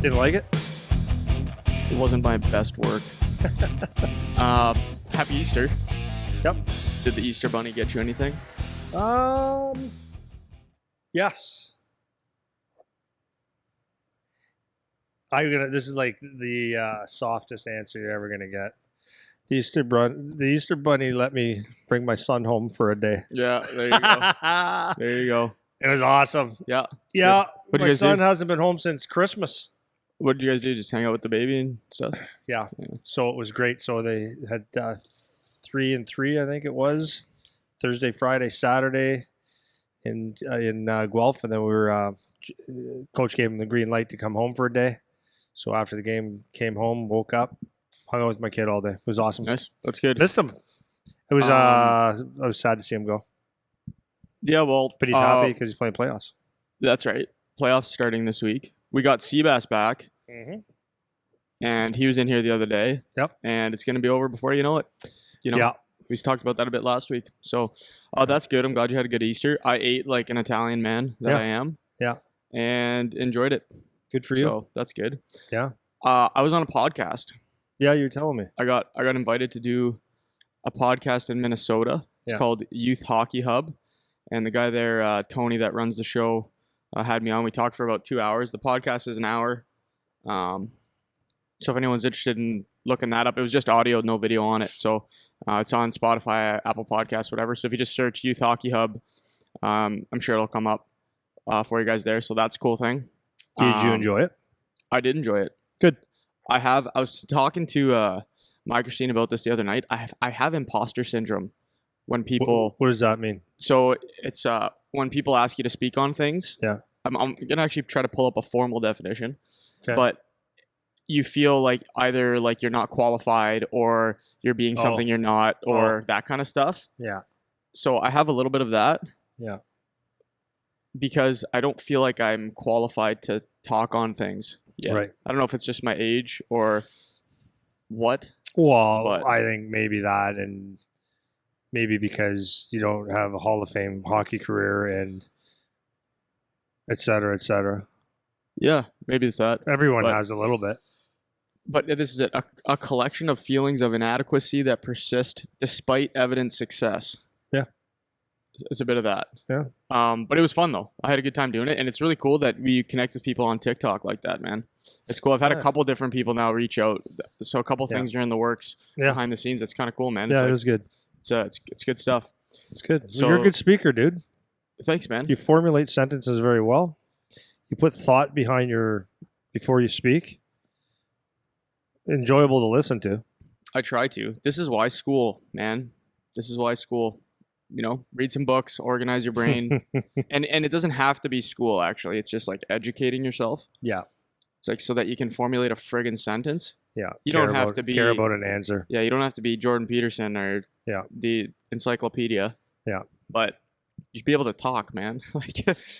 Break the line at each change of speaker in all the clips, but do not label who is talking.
Didn't like it?
It wasn't my best work. Happy Easter.
Yep.
Did the Easter Bunny get you anything?
Yes. This is like the softest answer you're ever gonna get. The Easter Bunny let me bring my son home for a day.
Yeah, there you go. There you go.
It was awesome.
Yeah.
Yeah.
What'd you
My
guys
son
do?
hasn't been home since Christmas.
What did you guys do? Just hang out with the baby and stuff?
Yeah. So it was great. So they had 3 and 3, I think it was, Thursday, Friday, Saturday, in Guelph, and then coach gave him the green light to come home for a day. So after the game, came home, woke up, hung out with my kid all day. It was awesome.
Nice. That's good.
Missed him. It was I was sad to see him go,
Yeah, well.
but he's happy because he's playing playoffs.
That's right. Playoffs starting this week. We got Seabass back, and he was in here the other day.
Yep.
And it's going to be over before you know it.
Yeah.
We talked about that a bit last week. So that's good. I'm glad you had a good Easter. I ate like an Italian man that I am.
Yeah.
And enjoyed it.
Good for you.
So that's good.
Yeah.
I was on a podcast.
Yeah, you're telling me.
I got invited to do a podcast in Minnesota. It's called Youth Hockey Hub. And the guy there, Tony, that runs the show, had me on. We talked for about 2 hours. The podcast is an hour. So if anyone's interested in looking that up, it was just audio, no video on it. So it's on Spotify, Apple Podcasts, whatever. So if you just search Youth Hockey Hub, I'm sure it'll come up for you guys there. So that's a cool thing.
Did you enjoy it?
I did enjoy it.
Good.
I was talking to Mike Christine about this the other night. I have imposter syndrome when people.
What does that mean?
So it's when people ask you to speak on things.
Yeah.
I'm gonna actually try to pull up a formal definition.
Okay.
But you feel like either like you're not qualified or you're being something you're not or that kind of stuff.
Yeah.
So I have a little bit of that.
Yeah.
Because I don't feel like I'm qualified to talk on things yet.
Right.
I don't know if it's just my age or what.
Well,
but
I think maybe that, and maybe because you don't have a Hall of Fame hockey career and et cetera, et cetera.
Yeah, maybe it's that.
Everyone has a little bit.
But this is it, a collection of feelings of inadequacy that persist despite evident success.
Yeah.
It's a bit of that.
Yeah.
But it was fun, though. I had a good time doing it. And it's really cool that we connect with people on TikTok like that, man. It's cool. I've had a couple different people now reach out. So a couple things are in the works behind the scenes. It's kind of cool, man.
Yeah, it was good.
It's good stuff.
It's good.
So,
you're a good speaker, dude.
Thanks, man.
You formulate sentences very well. You put thought behind before you speak. Enjoyable to listen to.
I try to. This is why school, man. This is why school. Read some books, organize your brain. and it doesn't have to be school, actually. It's just like educating yourself.
Yeah.
It's like so that you can formulate a friggin' sentence.
Yeah.
You don't have to be
care about an answer.
Yeah, you don't have to be Jordan Peterson or the encyclopedia.
Yeah.
But you should be able to talk, man.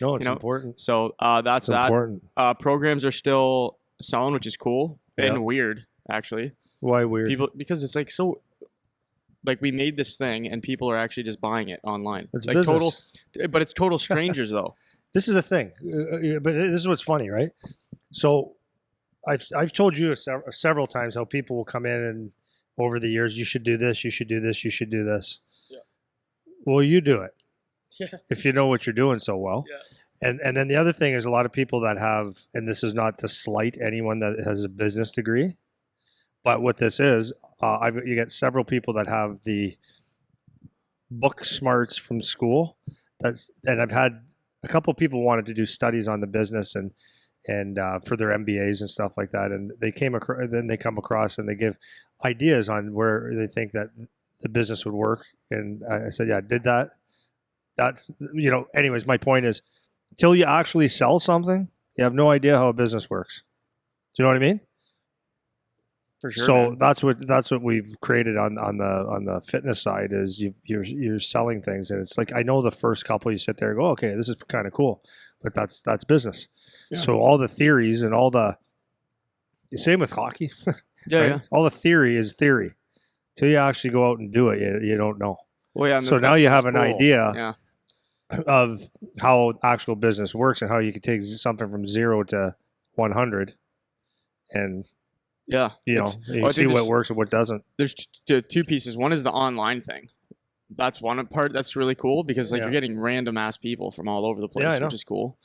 No, it's important.
So that's that.
Important.
Programs are still selling, which is cool and weird, actually.
Why weird?
Because it's like so. Like we made this thing, and people are actually just buying it online.
It's
like
business.
But it's total strangers though.
This is a thing, but this is what's funny, right? So, I've told you several times how people will come in and over the years, you should do this, you should do this, you should do this. Yeah. Well, you do it. Yeah. If you know what you're doing so well. Yeah. And then the other thing is a lot of people that have, and this is not to slight anyone that has a business degree, but what this is, you get several people that have the book smarts from school. And I've had a couple of people wanted to do studies on the business and for their MBAs and stuff like that. And they come across and they give ideas on where they think that the business would work. And I said, yeah, I did that. That's, anyways, my point is, until you actually sell something, you have no idea how a business works. Do you know what I mean?
For sure.
So
man.
that's what we've created on the fitness side is you're selling things, and it's like I know the first couple you sit there and go, okay, this is kind of cool, but that's business. Yeah. So all the theories and all the same with hockey.
Yeah,
right?
yeah.
All the theory is theory. Till you actually go out and do it, you don't know.
Well, yeah.
So now you have an idea of how actual business works and how you can take something from 0 to 100 and
Yeah.
you see what works and what doesn't.
There's two pieces. One is the online thing. That's one part that's really cool because like you're getting random ass people from all over the place, which is cool.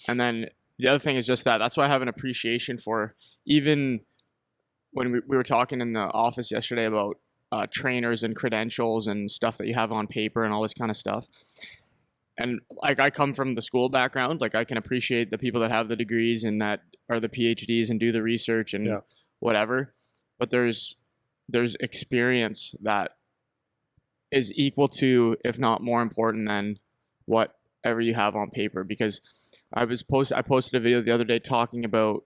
And then the other thing is just that's why I have an appreciation for, even when we were talking in the office yesterday about trainers and credentials and stuff that you have on paper and all this kind of stuff. And like I come from the school background, like I can appreciate the people that have the degrees and that are the PhDs and do the research and whatever. But there's experience that is equal to, if not more important than whatever you have on paper. Because I posted a video the other day talking about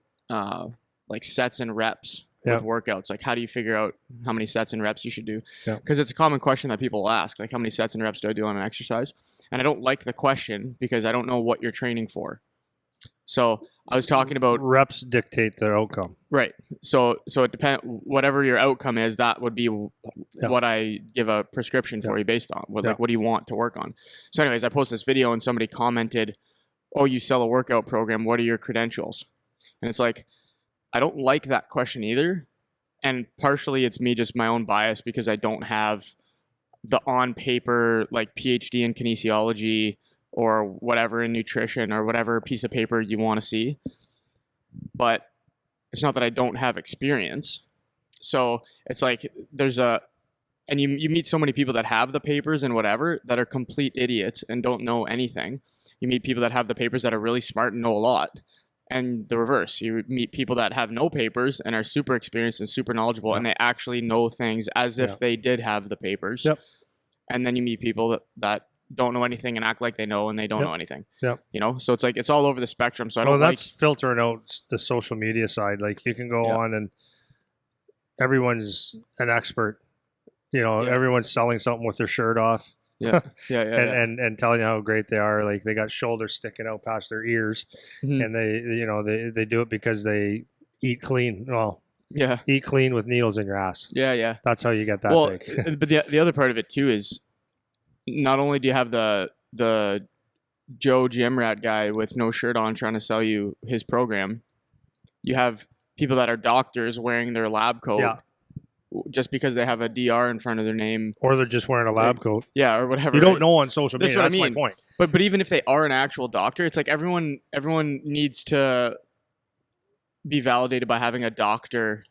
like sets and reps with workouts. Like how do you figure out how many sets and reps you should do? Because it's a common question that people ask, like how many sets and reps do I do on an exercise? And I don't like the question because I don't know what you're training for. So I was talking about
reps dictate their outcome.
Right. So it depends. Whatever your outcome is, that would be what I give a prescription for you based on. Like, what do you want to work on? So, anyways, I posted this video and somebody commented, "Oh, you sell a workout program. What are your credentials?" And it's like, I don't like that question either. And partially, it's me, just my own bias, because I don't have the on paper like PhD in kinesiology or whatever in nutrition or whatever piece of paper you want to see. But it's not that I don't have experience. So it's like and you meet so many people that have the papers and whatever that are complete idiots and don't know anything. You meet people that have the papers that are really smart and know a lot. And the reverse, you meet people that have no papers and are super experienced and super knowledgeable, and they actually know things as if they did have the papers. And then you meet people that don't know anything and act like they know, and they don't know anything. You know, so it's like it's all over the spectrum. So I don't
that's filtering out the social media side. Like you can go on and everyone's an expert. You know, everyone's selling something with their shirt off. And telling you how great they are. Like they got shoulders sticking out past their ears, and they do it because they eat clean. Well, eat clean with needles in your ass. That's how you get that big.
But the other part of it too is, not only do you have the Joe gym rat guy with no shirt on trying to sell you his program, you have people that are doctors wearing their lab coat. Just because they have a DR in front of their name,
or they're just wearing a lab coat,
or whatever.
You don't know on social media. That's my point.
But even if they are an actual doctor, it's like everyone needs to be validated by having a doctor,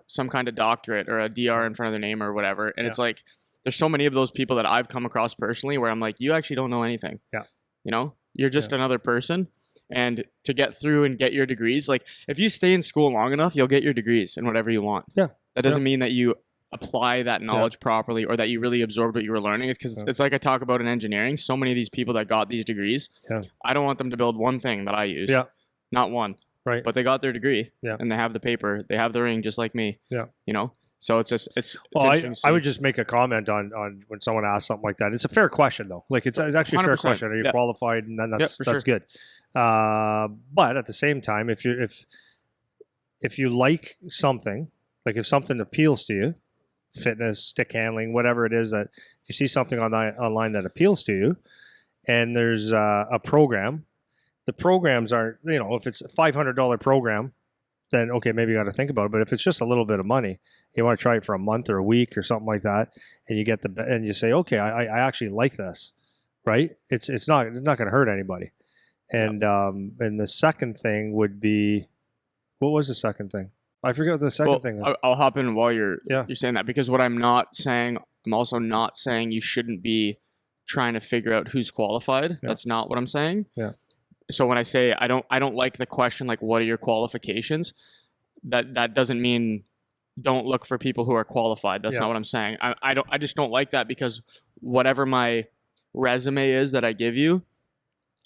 some kind of doctorate or a DR in front of their name or whatever. And it's like there's so many of those people that I've come across personally where I'm like, you actually don't know anything. You know, you're just another person. And to get through and get your degrees, like if you stay in school long enough, you'll get your degrees and whatever you want. That doesn't mean that you apply that knowledge properly or that you really absorbed what you were learning. It's because it's like I talk about in engineering. So many of these people that got these degrees, I don't want them to build one thing that I use. Not one.
Right.
But they got their degree and they have the paper. They have the ring just like me. You know? So it's
I would just make a comment on when someone asks something like that. It's a fair question though. Like it's actually a fair question. Are you qualified? And then that's good. But at the same time, if you like something, like if something appeals to you, fitness, stick handling, whatever it is, that you see something online that appeals to you, and there's a program, the programs aren't, if it's a $500 program, then okay, maybe you got to think about it. But if it's just a little bit of money, you want to try it for a month or a week or something like that, and you get and you say, okay, I actually like this, right? It's not going to hurt anybody. And and the second thing would be, what was the second thing? I forget the second thing.
I'll hop in while you're saying that, because what I'm also not saying you shouldn't be trying to figure out who's qualified. That's not what I'm saying. So when I say I don't like the question, like what are your qualifications, that doesn't mean don't look for people who are qualified. That's not what I'm saying. I just don't like that, because whatever my resume is that I give you,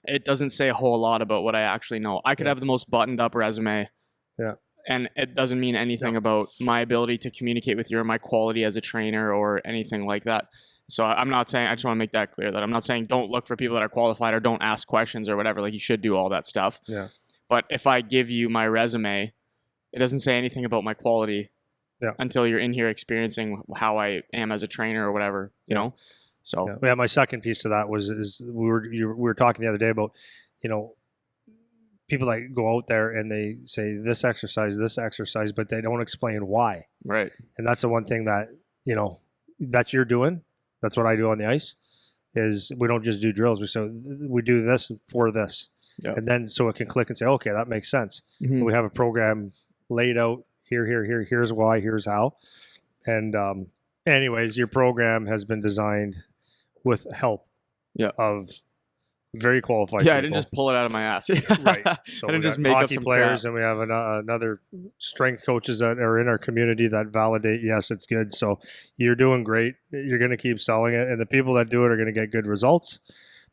it doesn't say a whole lot about what I actually know. I could have the most buttoned up resume. And it doesn't mean anything about my ability to communicate with you or my quality as a trainer or anything like that. So I'm not saying, I just want to make that clear, that I'm not saying don't look for people that are qualified or don't ask questions or whatever. Like you should do all that stuff. But if I give you my resume, it doesn't say anything about my quality until you're in here experiencing how I am as a trainer or whatever, you know? So
my second piece to that was we were talking the other day about, people that go out there and they say this exercise, but they don't explain why.
Right.
And that's the one thing that, that you're doing. That's what I do on the ice is we don't just do drills. We do this for this.
Yep.
And then so it can click and say, okay, that makes sense.
Mm-hmm.
We have a program laid out here, here's why, here's how. And anyways, your program has been designed with help of very qualified people.
I didn't just pull it out of my ass.
Right. So
I didn't just
got
make up
hockey
some
players,
crap.
and we have another strength coaches that are in our community that validate, yes, it's good. So you're doing great. You're going to keep selling it, and the people that do it are going to get good results.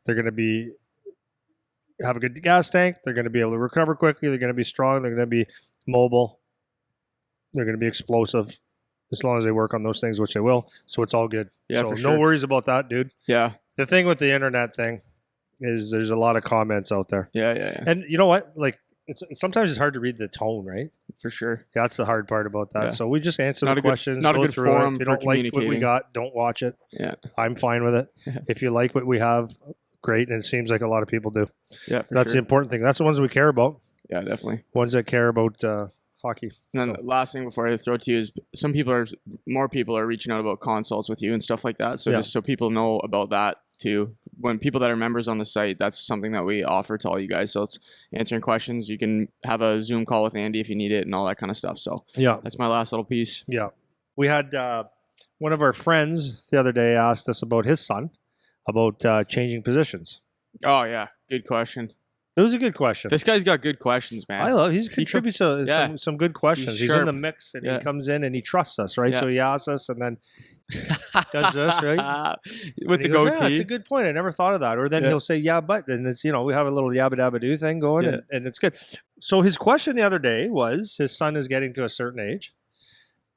They're going to have a good gas tank. They're going to be able to recover quickly. They're going to be strong. They're going to be mobile. They're going to be explosive as long as they work on those things, which they will. So it's all good.
Yeah,
so
for sure.
No worries about that, dude.
Yeah.
The thing with the internet thing is there's a lot of comments out there.
Yeah.
And you know what? Like, sometimes it's hard to read the tone, right?
For sure.
That's the hard part about that.
Yeah.
So we just answer
Not
the
a good-
questions.
not a
go
good
through
forum
it. If you
for
don't like what we
communicating.
got, don't watch it.
Yeah.
I'm fine with it. If you like what we have, great. And it seems like a lot of people do.
Yeah, for
That's the
sure.
important thing. That's the ones we care about.
Yeah, definitely.
Ones that care about hockey.
And then the last thing before I throw it to you is more people are reaching out about consults with you and stuff like that. So just so people know about that too. When people that are members on the site, that's something that we offer to all you guys. So it's answering questions. You can have a Zoom call with Andy if you need it and all that kind of stuff. So
yeah,
that's my last little piece.
Yeah. We had one of our friends the other day asked us about his son, about changing positions.
Oh, yeah. Good question.
It was a good question.
This guy's got good questions, man.
He contributes some good questions. He's in the mix and he comes in and he trusts us, right?
Yeah.
So he asks us and then does this, right?
With the
goes,
goatee.
Yeah, that's a good point. I never thought of that. Or then he'll say, yeah, but, and it's, we have a little yabba dabba do thing going and it's good. So his question the other day was his son is getting to a certain age,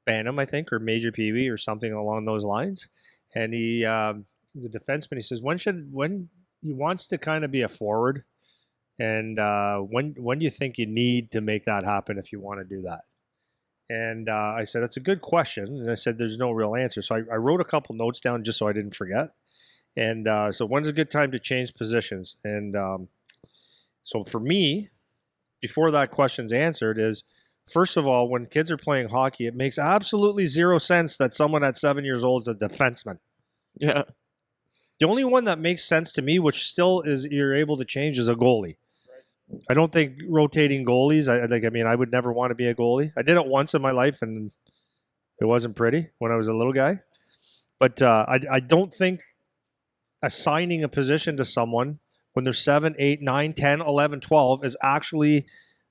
Bantam, I think, or Major Peewee or something along those lines. And he's a defenseman. He says, when he wants to kind of be a forward, and when do you think you need to make that happen if you want to do that? And I said, that's a good question. And I said, there's no real answer. So I wrote a couple notes down just so I didn't forget. And so when's a good time to change positions? And so for me, before that question's answered is, first of all, when kids are playing hockey, it makes absolutely zero sense that someone at 7 years old is a defenseman.
Yeah.
The only one that makes sense to me, which still is you're able to change, is a goalie. I don't think rotating goalies. I would never want to be a goalie. I did it once in my life, and it wasn't pretty when I was a little guy. But I don't think assigning a position to someone when they're 7, 8, 9, 10, 11, 12 is actually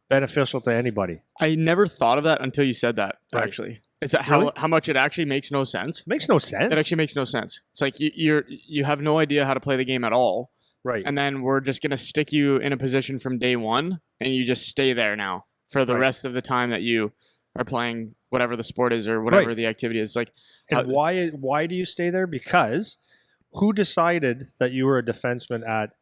beneficial to anybody.
I never thought of that until you said that.
Right.
Actually, is that how much it actually makes no sense?
It makes no sense.
It actually makes no sense. It's like you have no idea how to play the game at all.
Right.
And then we're just going to stick you in a position from day one, and you just stay there now for the rest of the time that you are playing whatever the sport is or whatever the activity is. Like,
and why do you stay there? Because who decided that you were a defenseman at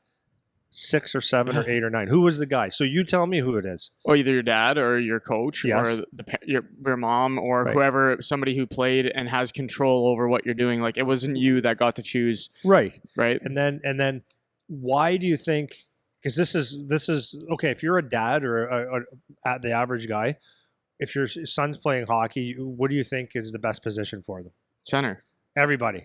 6 or 7 or 8 or 9? Who was the guy? So you tell me who it is.
Or either your dad or your coach or your mom or whoever, somebody who played and has control over what you're doing. Like, it wasn't you that got to choose.
Right.
Right.
And then why do you think, because this is okay, if you're a dad or the average guy, if your son's playing hockey, what do you think is the best position for them?
Center.
Everyone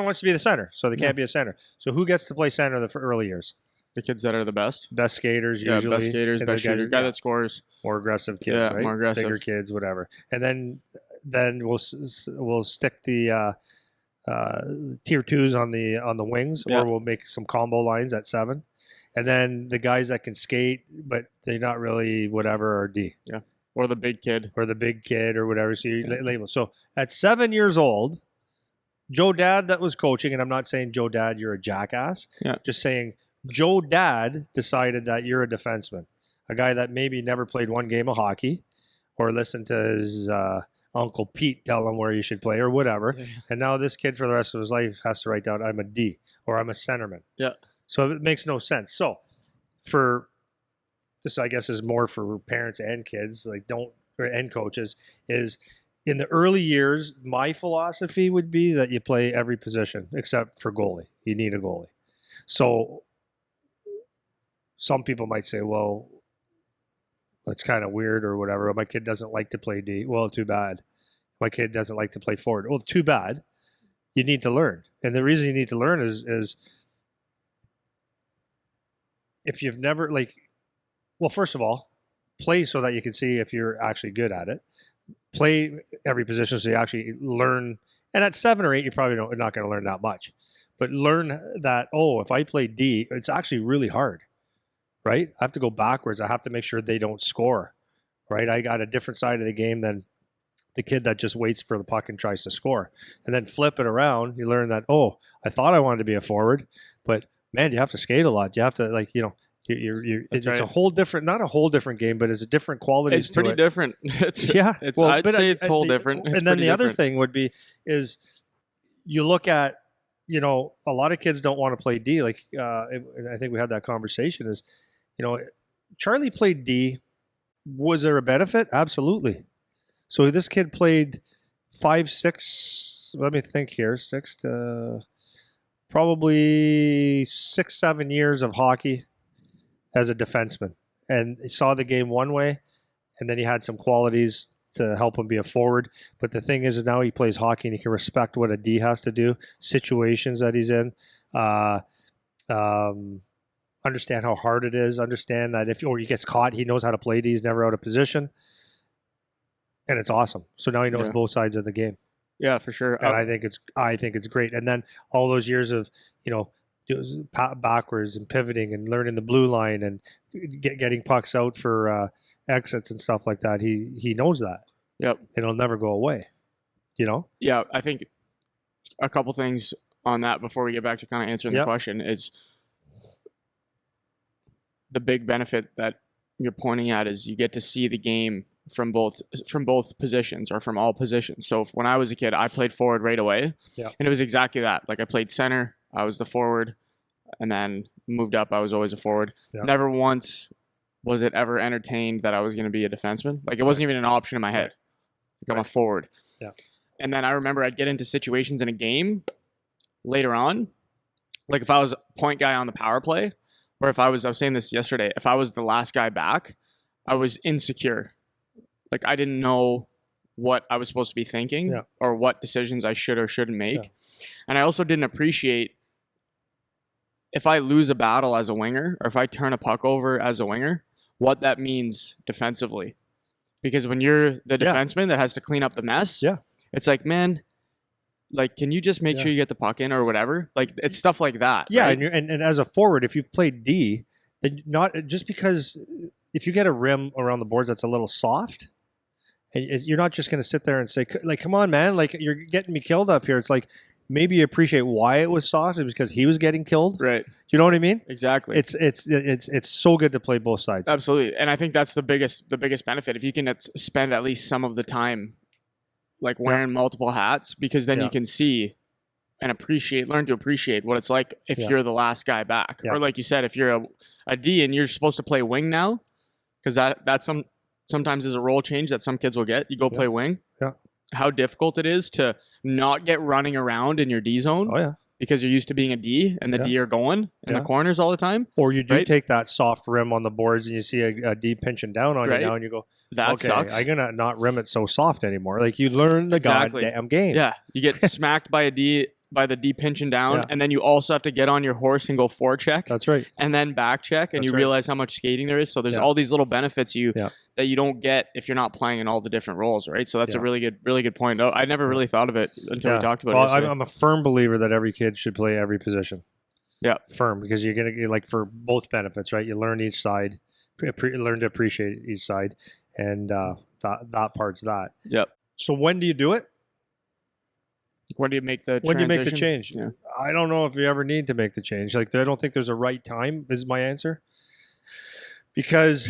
wants to be the center, so they can't be a center. So who gets to play center the early years?
The kids that are the best.
Best skaters, usually.
Best skaters, best shooters. Guy that scores.
More aggressive kids, right?
More aggressive.
Bigger kids, whatever. And then we'll stick the tier 2s on the wings, or we'll make some combo lines at 7. And then the guys that can skate, but they're not really whatever, are D.
Yeah. Or the big kid.
Or whatever. So you label. So at 7 years old, Joe Dad that was coaching, and I'm not saying Joe Dad, you're a jackass.
Yeah.
Just saying Joe Dad decided that you're a defenseman. A guy that maybe never played one game of hockey or listened to his Uncle Pete tell him where you should play or whatever. Yeah. And now this kid for the rest of his life has to write down, I'm a D or I'm a centerman.
Yeah.
So it makes no sense. So for this, I guess, is more for parents and kids, and coaches, is in the early years, my philosophy would be that you play every position except for goalie. You need a goalie. So some people might say, well, it's kind of weird or whatever. My kid doesn't like to play D. Well, too bad. My kid doesn't like to play forward. Well, too bad. You need to learn. And the reason you need to learn is if you've never, like, well, first of all, play so that you can see if you're actually good at it. Play every position so you actually learn. And at 7 or 8, you probably not going to learn that much. But learn that, oh, if I play D, it's actually really hard, right? I have to go backwards. I have to make sure they don't score, right? I got a different side of the game than the kid that just waits for the puck and tries to score. And then flip it around, you learn that, oh, I thought I wanted to be a forward, but man, you have to skate a lot. You have to, like, it's
right.
a whole different, not a whole different game, but it's a different quality.
It's pretty different. I'd say it's whole different.
And then the other thing would be is you look at, a lot of kids don't want to play D. Like, and I think we had that conversation is, Charlie played D. Was there a benefit? Absolutely. So this kid played 5, 6, let me think here, 6 to probably 6, 7 years of hockey as a defenseman. And he saw the game one way, and then he had some qualities to help him be a forward. But the thing is now he plays hockey and he can respect what a D has to do, situations that he's in, understand how hard it is, understand that if he gets caught, he knows how to play D. He's never out of position. And it's awesome. So now he knows both sides of the game.
Yeah, for sure.
And I think it's great. And then all those years of, backwards and pivoting and learning the blue line and getting pucks out for exits and stuff like that. He knows that.
Yep.
And it'll never go away.
Yeah, I think a couple things on that before we get back to kind of answering the question is the big benefit that you're pointing at is you get to see the game from both positions or from all positions. So when I was a kid, I played forward right away.
Yeah.
And it was exactly that. Like I played center, I was the forward, and then moved up, I was always a forward. Yeah. Never once was it ever entertained that I was going to be a defenseman. Like it wasn't even an option in my head. Like I'm a forward.
Yeah.
And then I remember I'd get into situations in a game later on. Like if I was point guy on the power play, or if I was saying this yesterday, if I was the last guy back, I was insecure. Like I didn't know what I was supposed to be thinking or what decisions I should or shouldn't make. Yeah. And I also didn't appreciate if I lose a battle as a winger or if I turn a puck over as a winger, what that means defensively. Because when you're the defenseman that has to clean up the mess, it's like, man, like, can you just make sure you get the puck in or whatever? Like, it's stuff like that.
Yeah,
right?
and as a forward, if you've played D, then not just because if you get a rim around the boards that's a little soft, and you're not just going to sit there and say, like, come on, man, like, you're getting me killed up here. It's like, maybe you appreciate why it was soft. It was because he was getting killed.
Right.
Do you know what I mean?
Exactly.
It's so good to play both sides.
Absolutely. And I think that's the biggest benefit. If you can spend at least some of the time like wearing multiple hats, because then you can see and learn to appreciate what it's like if you're the last guy back. Or like you said, if you're a D and you're supposed to play wing now, because that's sometimes is a role change that some kids will get. You go play wing.
Yeah.
How difficult it is to not get running around in your D zone.
Oh yeah.
Because you're used to being a D and the D are going in the corners all the time.
Or you do take that soft rim on the boards and you see a D pinching down on you now and you go,
that sucks.
I'm going to not rim it so soft anymore. Like you learn the goddamn game.
Yeah. You get smacked by the D pinching down and then you also have to get on your horse and go forecheck.
That's right.
And then back check and you realize how much skating there is. So there's all these little benefits that you don't get if you're not playing in all the different roles, right? So that's a really good point. I never really thought of it until we talked about it.
I'm a firm believer that every kid should play every position.
Yeah.
Firm, because you're going to, like, for both benefits, right? You learn each side, learn to appreciate each side, and that part's that.
Yep.
So when do you do it?
When do you make the
When do you make the
transition?
change?
Yeah.
I don't know if you ever need to make the change. Like, I don't think there's a right time is my answer. Because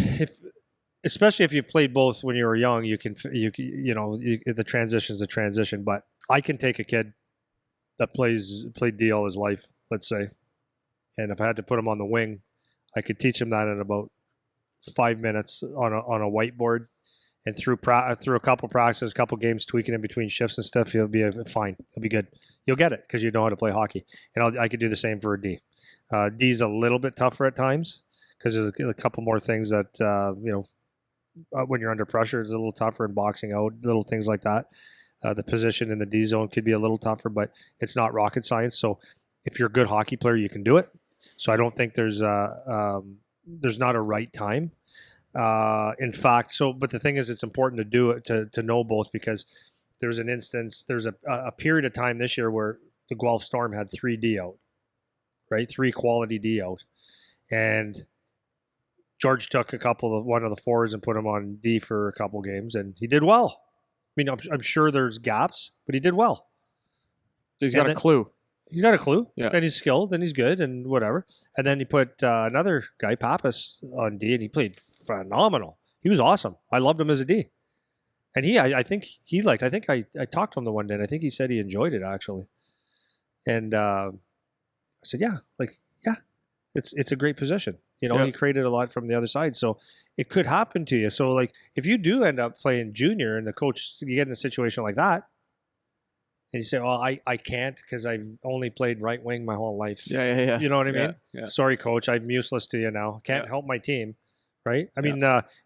especially if you played both when you were young, the transition is a transition. But I can take a kid that played D all his life, let's say, and if I had to put him on the wing, I could teach him that in about 5 minutes on a whiteboard, and through a couple practices, a couple games, tweaking in between shifts and stuff, he'll be fine. He'll be good. You'll get it because you know how to play hockey. And I could do the same for a D. D's a little bit tougher at times because there's a couple more things that when you're under pressure is a little tougher in boxing out, little things like that. The position in the D zone could be a little tougher, but it's not rocket science. So if you're a good hockey player, you can do it. So I don't think there's not a right time. In fact, but the thing is, it's important to do it to know both, because there's a period of time this year where the Guelph Storm had 3 D out, right? 3 quality D out, and George took one of the forwards and put him on D for a couple games, and he did well. I mean, I'm sure there's gaps, but he did well.
He's got a clue.
He's got a clue,
yeah.
And he's skilled, and he's good, and whatever. And then he put another guy, Pappas, on D, and he played phenomenal. He was awesome. I loved him as a D. And I think I talked to him the one day, and I think he said he enjoyed it, actually. And I said, yeah, it's a great position. You know, He created a lot from the other side, so it could happen to you. So, like, if you do end up playing junior and the coach, you get in a situation like that, and you say, well, I can't because I've only played right wing my whole life.
Yeah.
You know what I mean?
Yeah.
Sorry, coach, I'm useless to you now. Can't help my team, right? I mean,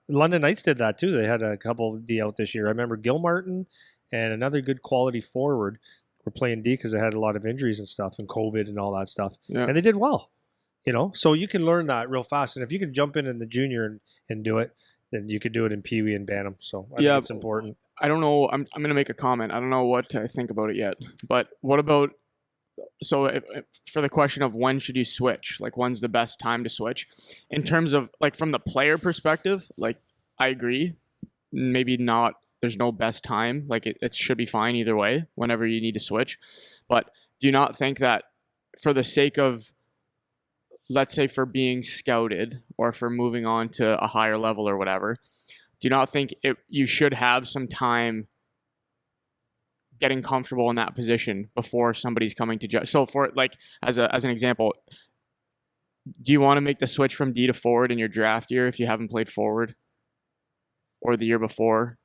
London Knights did that too. They had a couple D out this year. I remember Gilmartin and another good quality forward were playing D because they had a lot of injuries and stuff and COVID and all that stuff.
Yeah.
And they did well. You know, so you can learn that real fast. And if you can jump in the junior and do it, then you could do it in Pee Wee and Bantam. So I think it's important.
I don't know. I'm going to make a comment. I don't know what I think about it yet. But what about, for the question of when should you switch? Like, when's the best time to switch? In terms of, like, from the player perspective, like, I agree. Maybe not. There's no best time. Like, it should be fine either way, whenever you need to switch. But do you not think that for the sake of, let's say, for being scouted or for moving on to a higher level or whatever, do you not think you should have some time getting comfortable in that position before somebody's coming to judge? So for, like, as an example, do you want to make the switch from D to forward in your draft year if you haven't played forward, or the year before?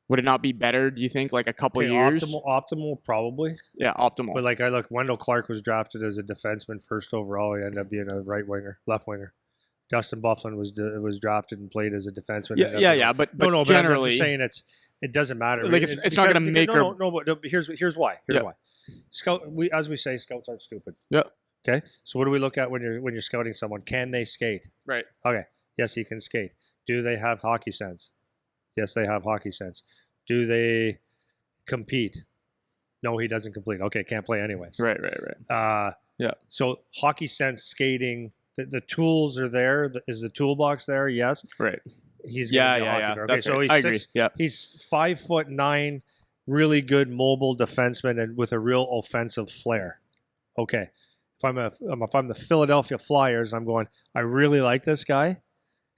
Would it not be better, do you think, like a couple years?
Optimal, probably.
Yeah, optimal.
But like, Wendell Clark was drafted as a defenseman first overall. He ended up being a left winger. Dustin Bufflin was drafted and played as a defenseman.
Yeah. But
no.
Generally,
but I'm just saying it doesn't matter.
Like, it's not going to make or
no. But here's why. Why. As we say, scouts aren't stupid.
Yeah.
Okay. So what do we look at when you're scouting someone? Can they skate?
Right.
Okay. Yes, he can skate. Do they have hockey sense? Yes, they have hockey sense. Do they compete? No, he doesn't complete. Okay, can't play anyways.
Right. Yeah.
So hockey sense, skating, the tools are there. Is the toolbox there? Yes.
Right.
He's gonna be a hockey player. Okay, so
right. I agree. Yeah.
He's 5'9", really good mobile defenseman and with a real offensive flair. Okay. If I'm the Philadelphia Flyers, I'm going, I really like this guy.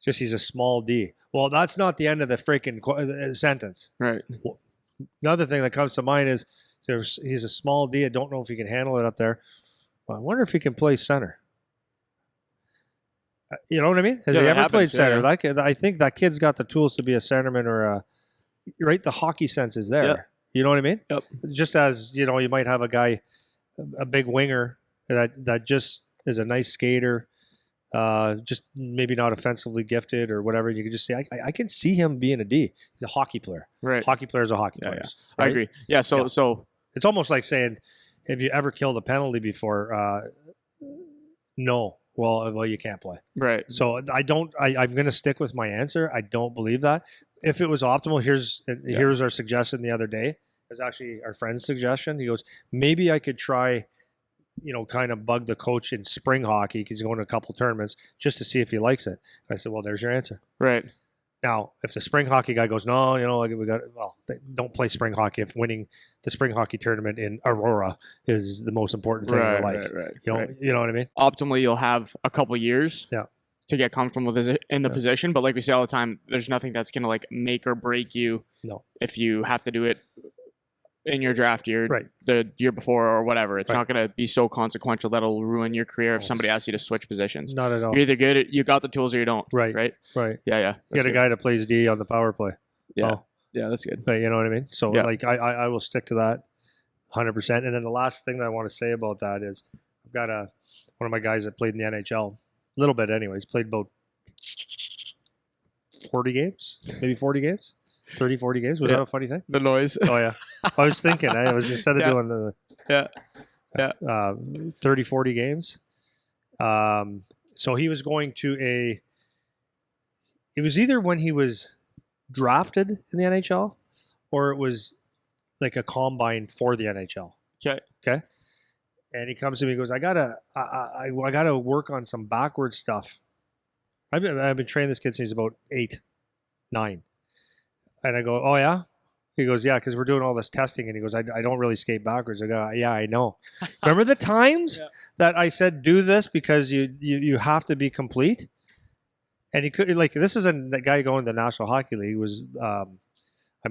Just he's a small D. Well, that's not the end of the freaking sentence.
Right.
Another thing that comes to mind is he's a small D. I don't know if he can handle it up there. Well, I wonder if he can play center. You know what I mean? Has he ever played center? Yeah. That kid, I think that kid's got the tools to be a centerman or a. Right, the hockey sense is there.
Yep.
You know what I mean?
Yep.
Just as you might have a guy, a big winger that just is a nice skater. Just maybe not offensively gifted or whatever. You can just say, I can see him being a D. He's a hockey player.
Right.
Hockey players are hockey players.
Yeah.
Right?
I agree. Yeah. So
it's almost like saying, have you ever killed a penalty before? No. Well, you can't play.
Right.
So I'm going to stick with my answer. I don't believe that. If it was optimal, here's our suggestion the other day. It was actually our friend's suggestion. He goes, maybe I could try, kind of bug the coach in spring hockey because he's going to a couple tournaments just to see if he likes it. I said, well, there's your answer.
Right.
Now, if the spring hockey guy goes, no, don't play spring hockey if winning the spring hockey tournament in Aurora is the most important thing in your life.
Right.
You know what I mean?
Optimally, you'll have a couple years to get comfortable in the position. But like we say all the time, there's nothing that's going to like make or break you if you have to do it in your draft year, the year before or whatever. It's not going to be so consequential that'll ruin your career if somebody asks you to switch positions.
Not at all.
You're either good at, you got the tools or you don't.
Right.
Yeah.
You got a guy that plays D on the power play.
Yeah. Yeah, that's good.
But you know what I mean? So I will stick to that 100%. And then the last thing that I want to say about that is I've got one of my guys that played in the NHL, a little bit anyways, played about 40 games, maybe 40 games, 30, 40 games. Was that a funny thing?
The noise.
Oh yeah. I was thinking, I was instead of doing the
Yeah.
30, 40 games. So he was going to it was either when he was drafted in the NHL or it was like a combine for the NHL.
Okay.
And he comes to me and goes, I gotta work on some backward stuff. I've been training this kid since he's about 8, 9. And I go, oh yeah? He goes, yeah, because we're doing all this testing. And he goes, I don't really skate backwards. I go, yeah, I know. Remember the times that I said, do this because you have to be complete? And he could, like, this is a guy going to the National Hockey League. Was,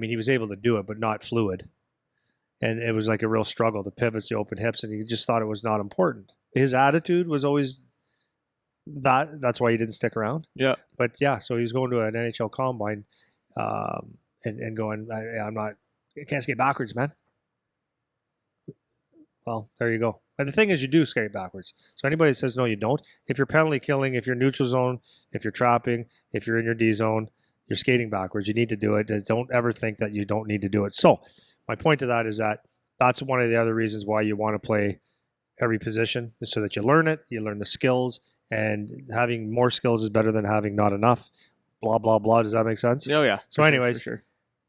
he was able to do it, but not fluid. And it was like a real struggle, the pivots, the open hips, and he just thought it was not important. His attitude was always that's why he didn't stick around.
Yeah.
But yeah, so he was going to an NHL combine and going, I can't skate backwards, man. Well, there you go. And the thing is, you do skate backwards. So anybody that says, no, you don't, if you're penalty killing, if you're neutral zone, if you're trapping, if you're in your D zone, you're skating backwards. You need to do it. Don't ever think that you don't need to do it. So my point to that is that's one of the other reasons why you want to play every position, is so that you learn it, you learn the skills, and having more skills is better than having not enough. Blah, blah, blah. Does that make sense?
Oh, yeah.
So anyways,
sure.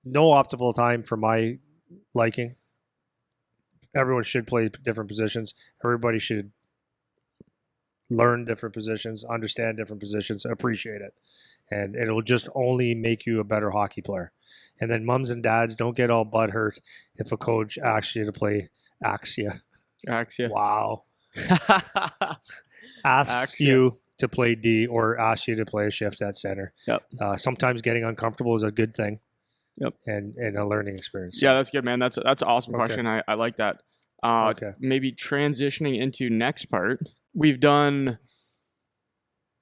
No optimal time for my liking. Everyone should play different positions. Everybody should learn different positions, understand different positions, appreciate it. And it'll just only make you a better hockey player. And then mums and dads, don't get all butthurt if a coach asks you to play Axia. Wow. Asks you to play D or asks you to play a shift at center.
Yep.
Sometimes getting uncomfortable is a good thing.
Yep.
And a learning experience.
Yeah, that's good, man. That's an awesome
Okay.
question. I like that.
Okay.
Maybe transitioning into next part. We've done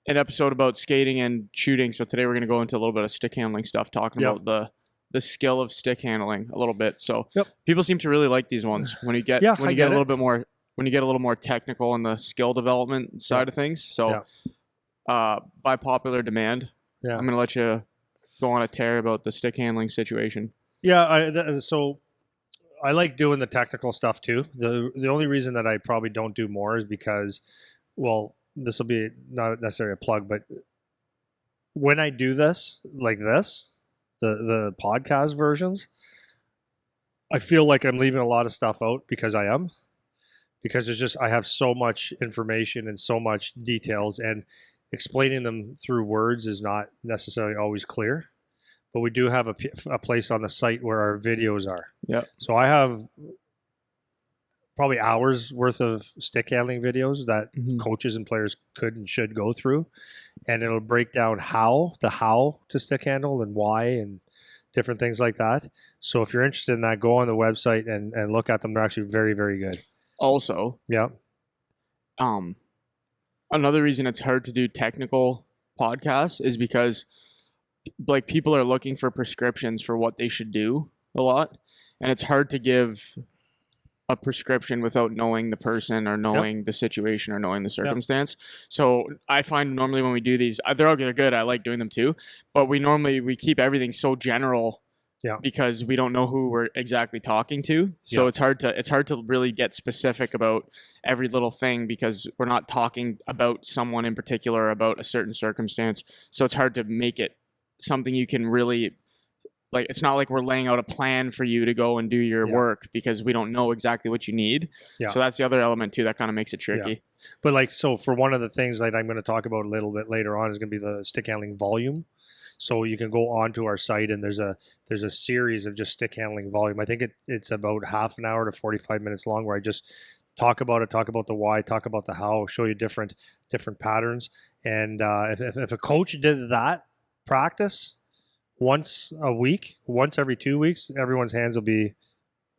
an episode about skating and shooting, so today we're going to go into a little bit of stick handling stuff, talking
Yep.
about the skill of stick handling a little bit. So
Yep.
people seem to really like these ones when you get
Yeah,
when
I
you get a
get
little
it.
bit more when you get a little more technical on the skill development side of things. So by popular demand,
Yeah.
I'm going to let you go on a tear about the stick handling situation.
Yeah, so I like doing the technical stuff too. The only reason that I probably don't do more is because, well, this will be not necessarily a plug, but when I do this, like this, the podcast versions, I feel like I'm leaving a lot of stuff out because I am. Because I have so much information and so much details, and explaining them through words is not necessarily always clear. But we do have a place on the site where our videos are.
Yeah.
So I have probably hours worth of stick handling videos that coaches and players could and should go through, and it'll break down how to stick handle and why and different things like that. So if you're interested in that, go on the website and look at them. They're actually very, very good.
Also, another reason it's hard to do technical podcasts is because like people are looking for prescriptions for what they should do a lot, and it's hard to give a prescription without knowing the person or knowing the situation or knowing the circumstance. So I find normally when we do these, they're good. I like doing them too, but we keep everything so general. Because we don't know who we're exactly talking to. So it's hard to really get specific about every little thing because we're not talking about someone in particular, about a certain circumstance. So it's hard to make it something you can really, like, it's not like we're laying out a plan for you to go and do your work because we don't know exactly what you need. So that's the other element too that kind of makes it tricky.
But like, so for one of the things that I'm going to talk about a little bit later on is going to be the stick handling volume. So you can go onto our site and there's a series of just stick handling volume. I think it's about half an hour to 45 minutes long where I just talk about it, talk about the why, talk about the how, show you different patterns. And if a coach did that practice once a week, once every 2 weeks, everyone's hands will be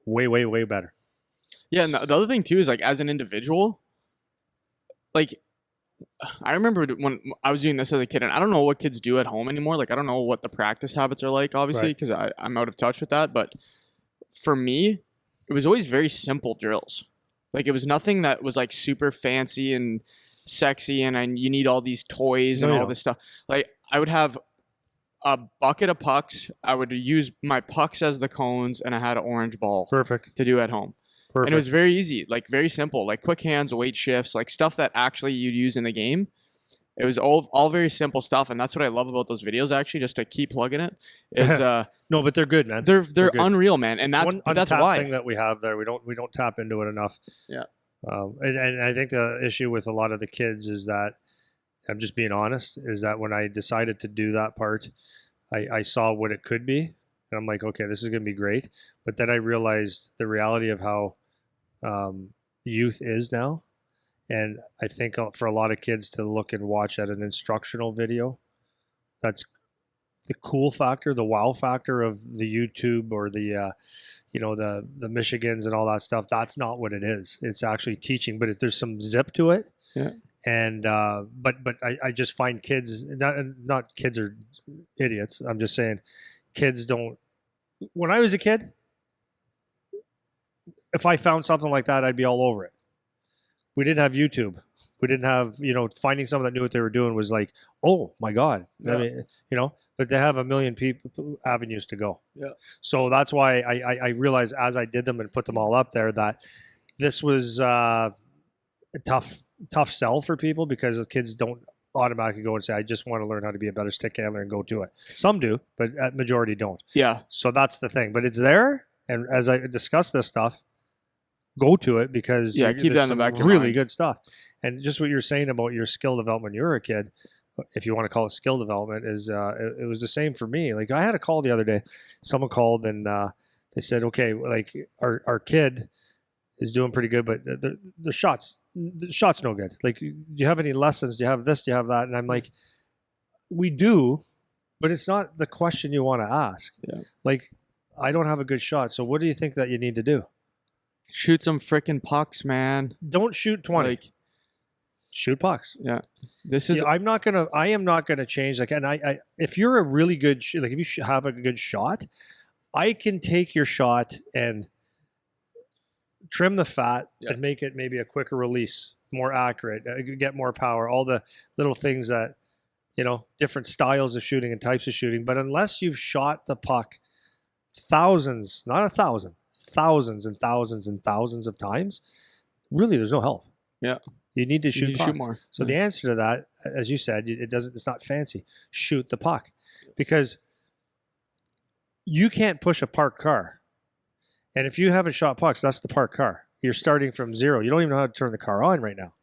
way, way, way better.
Yeah, and the other thing too is like as an individual, like I remember when I was doing this as a kid, and I don't know what kids do at home anymore. Like, I don't know what the practice habits are like, obviously, because I'm out of touch with that. But for me, it was always very simple drills. Like, it was nothing that was like super fancy and sexy, and you need all these toys and all this stuff. Like, I would have a bucket of pucks. I would use my pucks as the cones, and I had an orange ball
Perfect.
to do at home.
Perfect.
And it was very easy, like very simple, like quick hands, weight shifts, like stuff that actually you'd use in the game. It was all very simple stuff, and that's what I love about those videos. Actually, just to keep plugging it, is
no, but they're good, man.
They're
good.
unreal, man, and
It's
that's
one
why
thing that we have there. We don't tap into it enough.
Yeah.
And I think the issue with a lot of the kids is that, I'm just being honest, is that when I decided to do that part, I saw what it could be, and I'm like, okay, this is going to be great. But then I realized the reality of how youth is now. And I think for a lot of kids to look and watch at an instructional video, that's the cool factor, the wow factor of the YouTube or the the Michigans and all that stuff. That's not what it is. It's actually teaching, but there's some zip to it.
Yeah.
And but I just find kids, not kids are idiots. I'm just saying, kids don't. When I was a kid, if I found something like that, I'd be all over it. We didn't have YouTube. We didn't have, finding someone that knew what they were doing was like, oh my God. Yeah. I mean, but they have a million avenues to go.
Yeah.
So that's why I realized as I did them and put them all up there that this was a tough sell for people, because the kids don't automatically go and say, I just want to learn how to be a better stick handler and go to it. Some do, but a majority don't.
Yeah.
So that's the thing. But it's there. And as I discuss this stuff, go to it, because
keep that in the back of your
really
mind.
good stuff. And just what you're saying about your skill development when you were a kid, if you want to call it skill development, is it was the same for me. Like, I had a call the other day. Someone called and they said, okay, like our kid is doing pretty good, but the shot's no good. Like, do you have any lessons? Do you have this? Do you have that? And I'm like, we do, but it's not the question you want to ask.
Yeah.
Like, I don't have a good shot. So what do you think that you need to do?
Shoot some freaking pucks, man.
Don't shoot 20.
Like,
shoot pucks.
Yeah. This is.
I am not gonna change. Like, and I if you're a really good like, if you have a good shot, I can take your shot and trim the fat and make it maybe a quicker release, more accurate, get more power, all the little things that, different styles of shooting and types of shooting. But unless you've shot the puck thousands, not 1,000, thousands and thousands and thousands of times, really there's no help.
Yeah.
You need to shoot
more.
So the answer to that, as you said, it's not fancy. Shoot the puck. Because you can't push a parked car. And if you haven't shot pucks, that's the parked car. You're starting from zero. You don't even know how to turn the car on right now.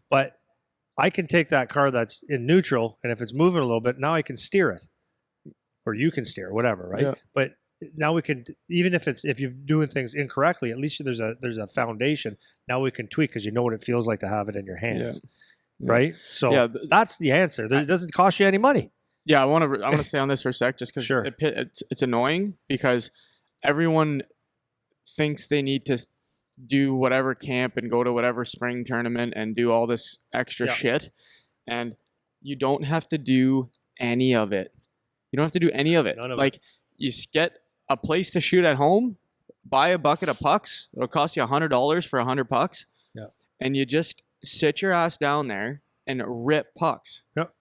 But I can take that car that's in neutral, and if it's moving a little bit, now I can steer it. Or you can steer, whatever, right? Yeah. But now we can, even if you're doing things incorrectly, at least there's a foundation. Now we can tweak, because you know what it feels like to have it in your hands, right? So that's the answer. It doesn't cost you any money.
Yeah, I want to stay on this for a sec, just because
sure.
It's annoying, because everyone thinks they need to do whatever camp and go to whatever spring tournament and do all this extra shit, and you don't have to do any of it. You don't have to do any of it.
None of
like
it.
You get a place to shoot at home, buy a bucket of pucks. It'll cost you $100 for 100 pucks.
Yeah.
And you just sit your ass down there and rip pucks.
Yep.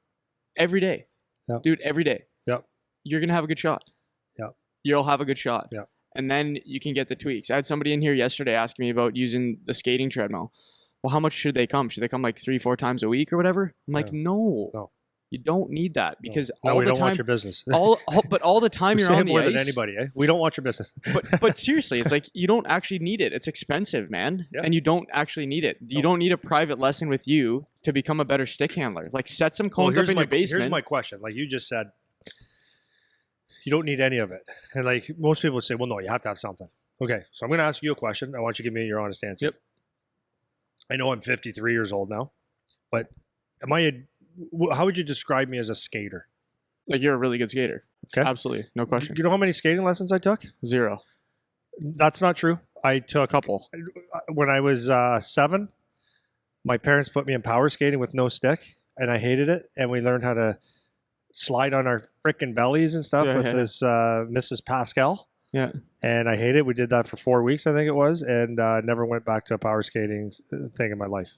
Every day.
Yep.
Dude, every day.
Yep.
You're going to have a good shot.
Yep.
You'll have a good shot.
Yep.
And then you can get the tweaks. I had somebody in here yesterday asking me about using the skating treadmill. Well, how much should they come? Should they come like 3-4 times a week or whatever? I'm like, no. You don't need that, because all
we
the
don't
time,
want your business.
but all the time you're on the
more
ice.
Than anybody, eh? We don't want your business.
but seriously, it's like, you don't actually need it. It's expensive, man, and you don't actually need it. You don't need a private lesson with you to become a better stick handler. Like, set some cones up in your basement.
Here's my question. Like you just said, you don't need any of it, and like most people would say, well, no, you have to have something. Okay, so I'm going to ask you a question. I want you to give me your honest answer.
Yep.
I know I'm 53 years old now, but how would you describe me as a skater?
Like, you're a really good skater.
Okay.
Absolutely. No question.
You know how many skating lessons I took?
0.
That's not true. I took
a couple.
When I was 7, my parents put me in power skating with no stick, and I hated it. And we learned how to slide on our frickin' bellies and stuff with this Mrs. Pascal.
Yeah.
And I hated it. We did that for 4 weeks, I think it was, and never went back to a power skating thing in my life.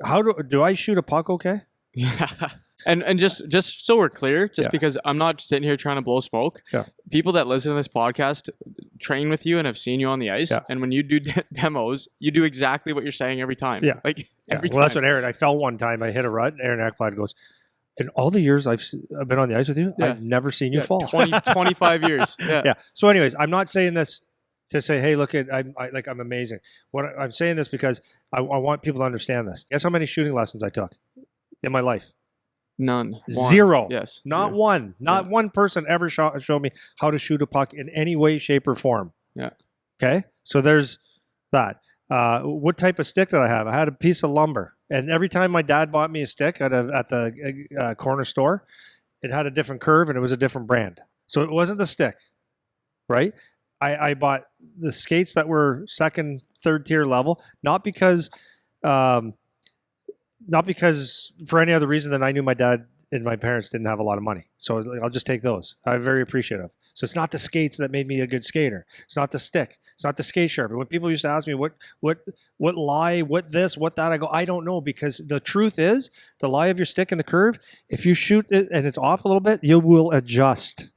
How do I shoot a puck okay?
Yeah. And just so we're clear, because I'm not sitting here trying to blow smoke.
Yeah.
People that listen to this podcast train with you and have seen you on the ice.
Yeah.
And when you do demos, you do exactly what you're saying every time.
Yeah.
Like every time.
Well, that's what Aaron. I fell one time. I hit a rut. And Aaron Ekblad goes, in all the years I've been on the ice with you, I've never seen you fall.
25 years. Yeah.
Yeah. So, anyways, I'm not saying this to say, hey, look at I'm amazing. What I'm saying this because I want people to understand this. Guess how many shooting lessons I took in my life?
None.
Zero.
Yes.
Not
zero.
one. Not one person ever showed me how to shoot a puck in any way, shape, or form.
Yeah.
Okay. So there's that. What type of stick did I have? I had a piece of lumber, and every time my dad bought me a stick at the corner store, it had a different curve and it was a different brand. So it wasn't the stick, right? I bought the skates that were second, third tier level, not because for any other reason than I knew my dad and my parents didn't have a lot of money. So I was like, I'll just take those. I'm very appreciative. So it's not the skates that made me a good skater. It's not the stick. It's not the skate sharpener. When people used to ask me what lie, what this, what that, I go, I don't know, because the truth is the lie of your stick and the curve, if you shoot it and it's off a little bit, you will adjust.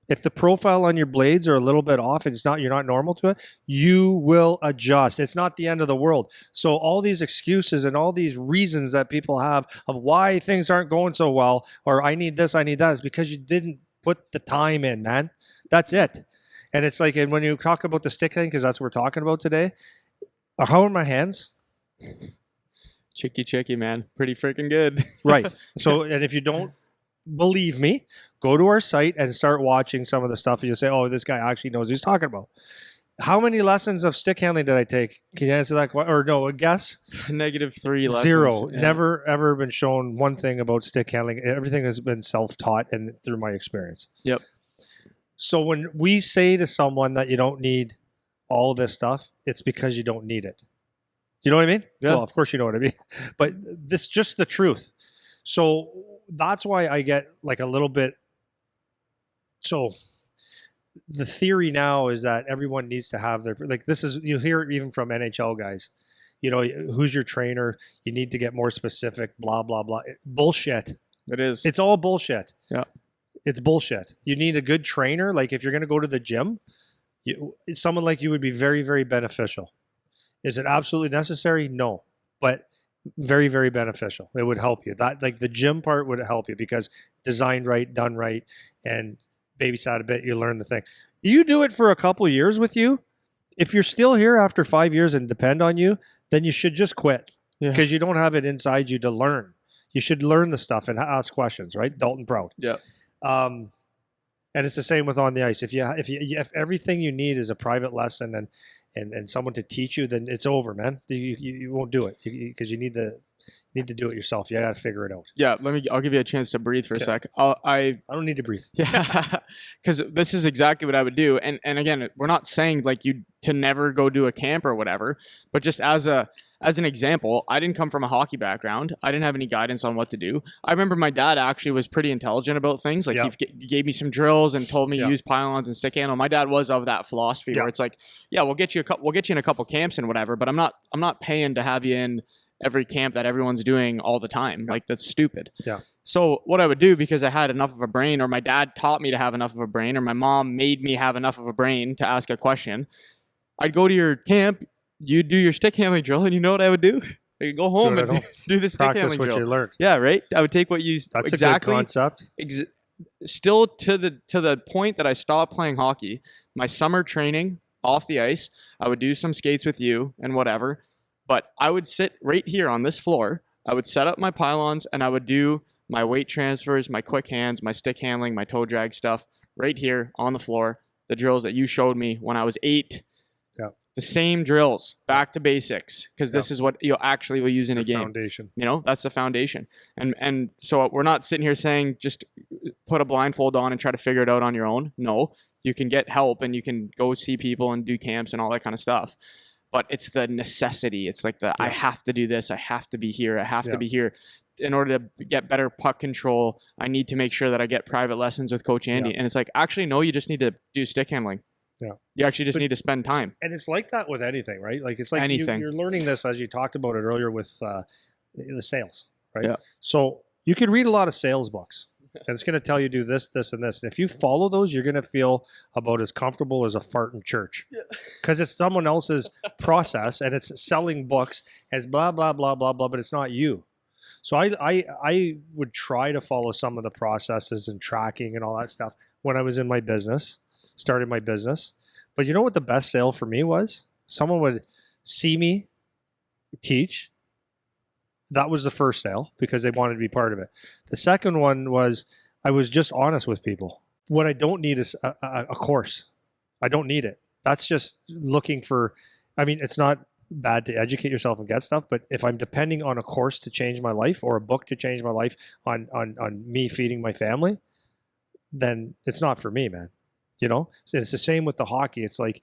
If the profile on your blades are a little bit off and you're not normal to it, you will adjust. It's not the end of the world. So all these excuses and all these reasons that people have of why things aren't going so well, or I need this, I need that, is because you didn't put the time in, man. That's it. And it's like, and when you talk about the stick thing, because that's what we're talking about today, how are my hands?
Chicky, man. Pretty freaking good.
Right. So, and if you don't believe me, go to our site and start watching some of the stuff and you'll say, oh, this guy actually knows what he's talking about. How many lessons of stick handling did I take? Can you answer that question? Or no, a guess?
-3 lessons.
Zero.
Yeah.
Never ever been shown one thing about stick handling. Everything has been self-taught and through my experience.
Yep.
So when we say to someone that you don't need all this stuff, it's because you don't need it. Do you know what I mean?
Yeah.
Well, of course you know what I mean. But it's just the truth. So that's why I get like a little bit. So the theory now is that everyone needs to have their, like, this is, you hear it even from NHL guys, you know, who's your trainer? You need to get more specific, blah, blah, blah. Bullshit.
It is.
It's all bullshit.
Yeah.
It's bullshit. You need a good trainer. Like if you're going to go to the gym, someone like you would be very, very beneficial. Is it absolutely necessary? No, but very, very beneficial. It would help you. That, like, the gym part would help you because designed right, done right, and babysat a bit, you learn the thing. You do it for a couple of years with you. If you're still here after 5 years and depend on you, then you should just quit because you don't have it inside you to learn. You should learn the stuff and ask questions, right? Dalton Proud.
Yeah.
And it's the same with on the ice. If everything you need is a private lesson and someone to teach you, then it's over, man. You won't do it because you need to do it yourself. You got to figure it out.
Yeah, I'll give you a chance to breathe for a sec.
I don't need to breathe.
Yeah, because this is exactly what I would do. And again, we're not saying like you to never go do a camp or whatever, but just as an example, I didn't come from a hockey background. I didn't have any guidance on what to do. I remember my dad actually was pretty intelligent about things. Like he gave me some drills and told me to use pylons and stick handle. My dad was of that philosophy where it's like, yeah, we'll get you in a couple camps and whatever, but I'm not paying to have you in every camp that everyone's doing all the time. Like, that's stupid.
Yeah.
So what I would do, because I had enough of a brain, or my dad taught me to have enough of a brain, or my mom made me have enough of a brain to ask a question, I'd go to your camp, you'd do your stick handling drill, and you know what I would do? I'd go home and do the stick handling drill.
Practice what you learned.
Yeah, right? I would take what you
That's
exactly.
a good concept.
Still to the point that I stopped playing hockey, my summer training off the ice, I would do some skates with you and whatever, but I would sit right here on this floor. I would set up my pylons and I would do my weight transfers, my quick hands, my stick handling, my toe drag stuff right here on the floor. The drills that you showed me when I was 8.
Yeah.
The same drills, back to basics, because this is what you actually will use in a game.
Foundation.
You know, that's the foundation. And so we're not sitting here saying just put a blindfold on and try to figure it out on your own. No, you can get help and you can go see people and do camps and all that kind of stuff. But it's the necessity. It's like I have to do this. I have to be here. I have to be here. In order to get better puck control, I need to make sure that I get private lessons with Coach Andy. And it's like, actually, no, you just need to do stick handling. Yeah. You actually just need to spend time.
And it's like that with anything, right? Like, it's like
anything.
You're learning this as you talked about it earlier with the sales, right?
Yeah.
So you can read a lot of sales books, and it's going to tell you do this, this, and this. And if you follow those, you're going to feel about as comfortable as a fart in church, because it's someone else's process, and it's selling books as blah blah blah blah blah, but it's not you. So I would try to follow some of the processes and tracking and all that stuff when I was in my business, started my business. But you know what the best sale for me was? Someone would see me teach. That was the first sale because they wanted to be part of it. The second one was I was just honest with people. What I don't need is a course. I don't need it. That's just looking for, I mean, it's not bad to educate yourself and get stuff, but if I'm depending on a course to change my life or a book to change my life on me feeding my family, then it's not for me, man. You know, so it's the same with the hockey. It's like,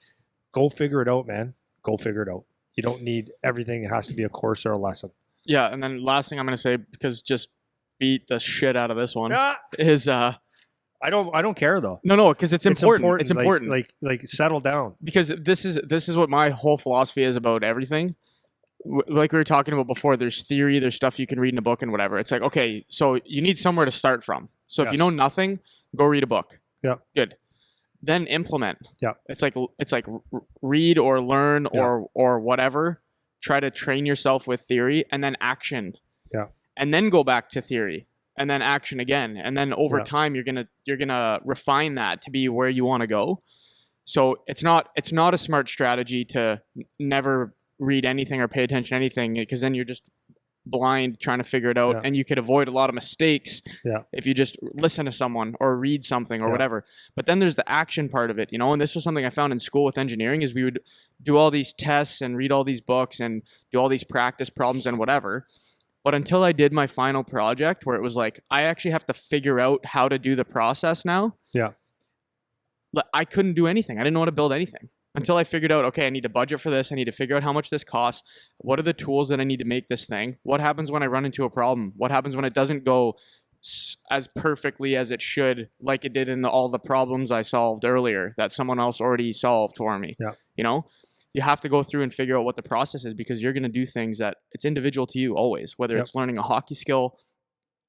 go figure it out, man. Go figure it out. You don't need everything. It has to be a course or a lesson.
Yeah, and then last thing I'm going to say, because just beat the shit out of this one, is
I don't care though.
No, because it's important. It's important.
Like settle down.
Because this is what my whole philosophy is about everything. Like we were talking about before, there's theory, there's stuff you can read in a book and whatever. It's like, okay, so you need somewhere to start from. So if you know nothing, go read a book.
Yeah.
Good. Then implement.
Yeah.
It's like read or learn or whatever. Try to train yourself with theory and then action.
Yeah. And
then go back to theory and then action again. And then over time you're gonna refine that to be where you want to go. So it's not a smart strategy to never read anything or pay attention to anything, because then you're just blind trying to figure it out, and you could avoid a lot of mistakes if you just listen to someone or read something or whatever. But then there's the action part of it, you know, and this was something I found in school with engineering, is we would do all these tests and read all these books and do all these practice problems and whatever. But until I did my final project where it was like, I actually have to figure out how to do the process now.
Yeah.
I couldn't do anything. I didn't know how to build anything until I figured out, okay, I need to budget for this. I need to figure out how much this costs. What are the tools that I need to make this thing? What happens when I run into a problem? What happens when it doesn't go as perfectly as it should, like it did in all the problems I solved earlier that someone else already solved for me?
Yeah.
You know, you have to go through and figure out what the process is, because you're going to do things that it's individual to you always, whether it's learning a hockey skill,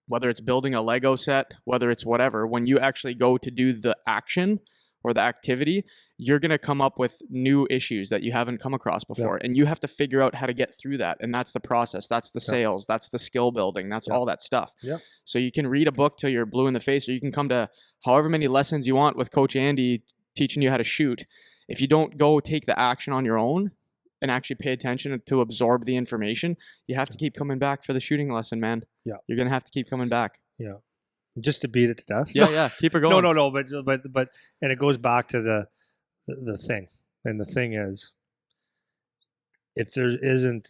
whether it's building a Lego set, whether it's whatever. When you actually go to do the action or the activity, you're going to come up with new issues that you haven't come across before. And you have to figure out how to get through that. And that's the process. That's the sales. That's the skill building. That's all that stuff.
Yeah.
So you can read a book till you're blue in the face, or you can come to however many lessons you want with Coach Andy teaching you how to shoot. If you don't go take the action on your own and actually pay attention to absorb the information, you have to keep coming back for the shooting lesson, man. Yeah. You're going to have to keep coming back.
Yeah. Just to beat it to death.
Yeah. Keep it going.
No. But and it goes back to the thing. And the thing is, if there isn't,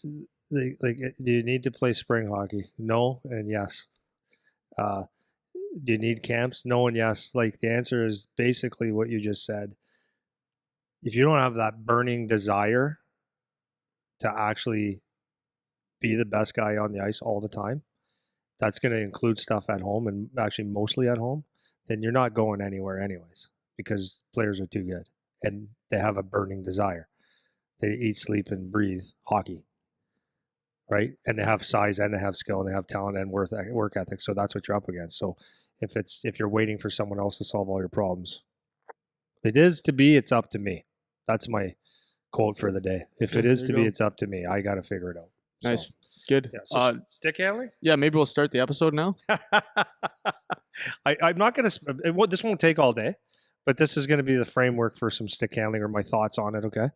like, do you need to play spring hockey? No and yes. Do you need camps? No and yes. Like, the answer is basically what you just said. If you don't have that burning desire to actually be the best guy on the ice all the time, that's going to include stuff at home, and actually mostly at home, then you're not going anywhere anyways, because players are too good and they have a burning desire. They eat, sleep, and breathe hockey, right? And they have size, and they have skill, and they have talent and work ethic. So that's what you're up against. So if you're waiting for someone else to solve all your problems, it is to be, it's up to me. That's my quote for the day. If it is to be, it's up to me. I got to figure it out.
Nice. So, good.
Yeah, so stick handling?
Yeah, maybe we'll start the episode now.
I'm not going to, this won't take all day, but this is going to be the framework for some stick handling, or my thoughts on it, okay?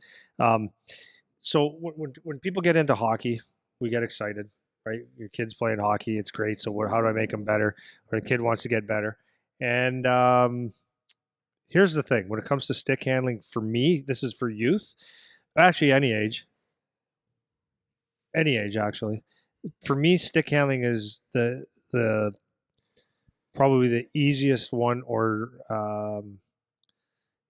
So when people get into hockey, we get excited, right? Your kid's playing hockey, it's great. So how do I make them better? Or the kid wants to get better. And here's the thing. When it comes to stick handling, for me, this is for youth. Actually, any age actually. For me, stick handling is the probably the easiest one, or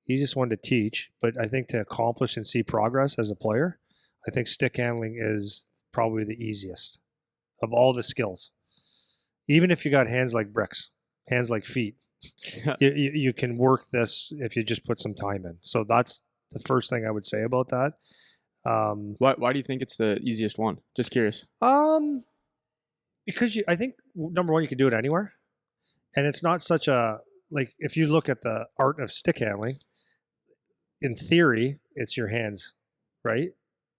easiest one to teach. But I think to accomplish and see progress as a player, I think stick handling is probably the easiest of all the skills. Even if you got hands like bricks, hands like feet, you can work this if you just put some time in. So that's the first thing I would say about that.
Why do you think it's the easiest one? Just curious.
because I think number one, you can do it anywhere, and it's not such a like if you look at the art of stick handling, in theory, it's your hands, right?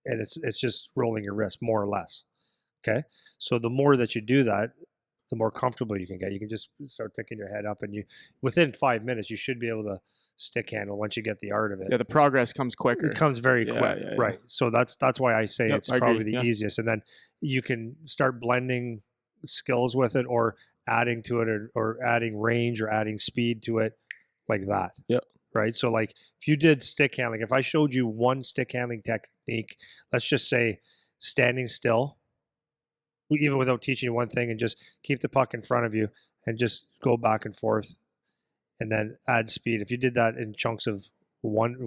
And it's just rolling your wrist more or less. Okay, so the more that you do that, the more comfortable you can get. You can just start picking your head up, and you within 5 minutes you should be able to stick handle once you get the art of it.
Yeah, the progress comes quicker.
It comes very quick, right? So that's why I say it's
I
probably
agree,
the easiest, and then you can start blending skills with it, or adding to it, or adding range, or adding speed to it, like that.
Yep.
Right. So like if you did stick handling, if I showed you one stick handling technique, let's just say standing still, even without teaching you one thing, and just keep the puck in front of you and just go back and forth, and then add speed. If you did that in chunks of 1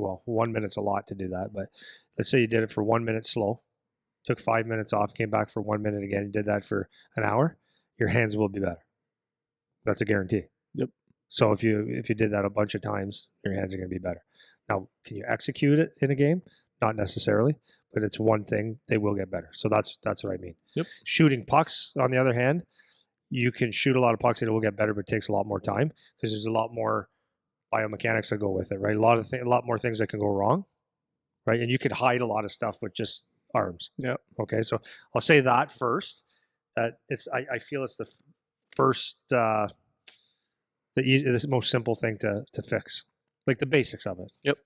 minute's a lot to do that, but let's say you did it for 1 minute slow, took 5 minutes off, came back for 1 minute again, you did that for an hour, your hands will be better. That's a guarantee.
Yep.
So if you did that a bunch of times, your hands are going to be better. Now, can you execute it in a game? Not necessarily, but it's one thing. They will get better. So that's what I mean.
Yep.
Shooting pucks, on the other hand, you can shoot a lot of pucks and it will get better, but it takes a lot more time because there's a lot more biomechanics that go with it, right? A lot more things that can go wrong, right? And you could hide a lot of stuff with just arms.
Yeah.
Okay, so I'll say that first. That it's I feel it's the first. The most simple thing to fix, like the basics of it.
Yep.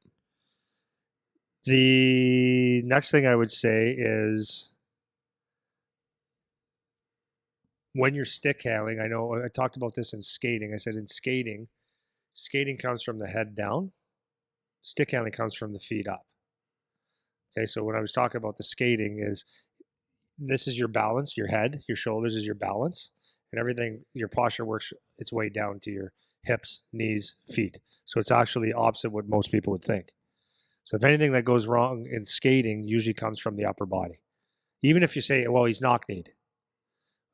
The next thing I would say is when you're stick handling, I know I talked about this in skating. I said in skating comes from the head down. Stick handling comes from the feet up. Okay, so when I was talking about the skating is this is your balance, your head, your shoulders is your balance, and everything, your posture works its way down to your hips, knees, feet. So it's actually opposite what most people would think. So if anything that goes wrong in skating usually comes from the upper body. Even if you say, well, he's knock-kneed.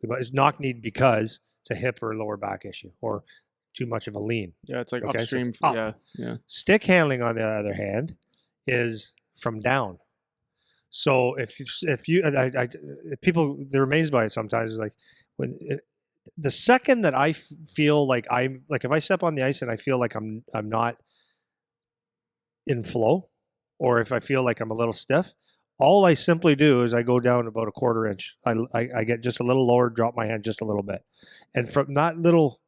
It's knock-kneed because it's a hip or lower back issue or too much of a lean.
Yeah, it's like
Okay, so
upstream.
it's up.
Yeah.
Stick handling, on the other hand, is from down. So if people, they're amazed by it sometimes. It's like the second that I feel like I'm like, if I step on the ice and I feel like I'm not in flow, or if I feel like I'm a little stiff, all I simply do is I go down about a quarter inch. I get just a little lower, drop my hand just a little bit, and from that little,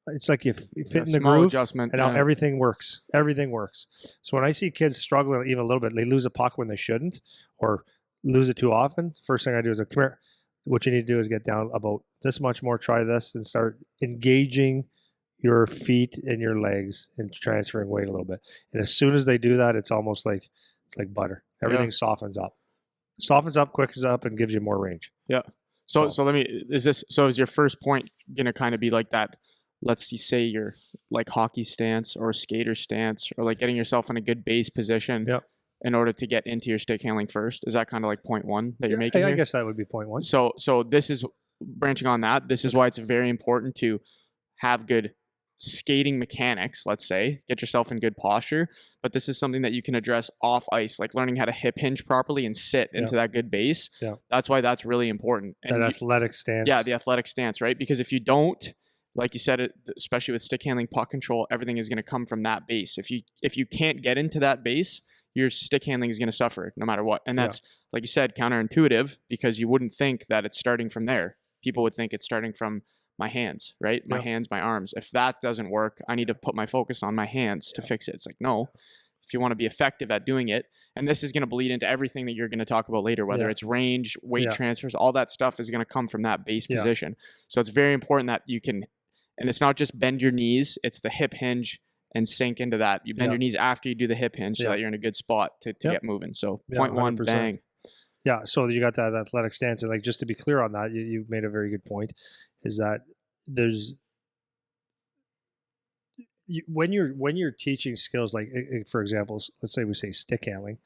it's like you fit in the
small
groove,
adjustment,
and now everything works. Everything works. So when I see kids struggling even a little bit, they lose a puck when they shouldn't, or lose it too often. First thing I do is, come here. What you need to do is get down about this much more. Try this and start engaging your feet and your legs and transferring weight a little bit. And as soon as they do that, it's almost like butter. Everything softens up, quickens up, and gives you more range.
Yeah. So let me. Is your first point gonna kind of be like that? Let's say you're like hockey stance or skater stance, or like getting yourself in a good base position in order to get into your stick handling first. Is that kind of like point one that you're making?
I guess that would be point one.
So this is branching on that. This is why it's very important to have good skating mechanics, let's say, get yourself in good posture, but this is something that you can address off ice, like learning how to hip hinge properly and sit into that good base.
Yeah.
That's why that's really important.
And athletic stance.
Yeah, the athletic stance, right? Because if you don't, like you said, especially with stick handling, puck control, everything is going to come from that base. If you can't get into that base, your stick handling is going to suffer no matter what. And that's, like you said, counterintuitive, because you wouldn't think that it's starting from there. People would think it's starting from my hands, right? My hands, my arms. If that doesn't work, I need to put my focus on my hands to fix it. It's like, no, if you want to be effective at doing it, and this is going to bleed into everything that you're going to talk about later, whether it's range, weight transfers, all that stuff is going to come from that base position. So it's very important that you can, and it's not just bend your knees, it's the hip hinge and sink into that. You bend your knees after you do the hip hinge so that you're in a good spot to get moving. So point one, 100%. Bang.
Yeah, so you got that athletic stance, and like just to be clear on that, you made a very good point. Is that when you're teaching skills, like for example, let's say we say stick handling,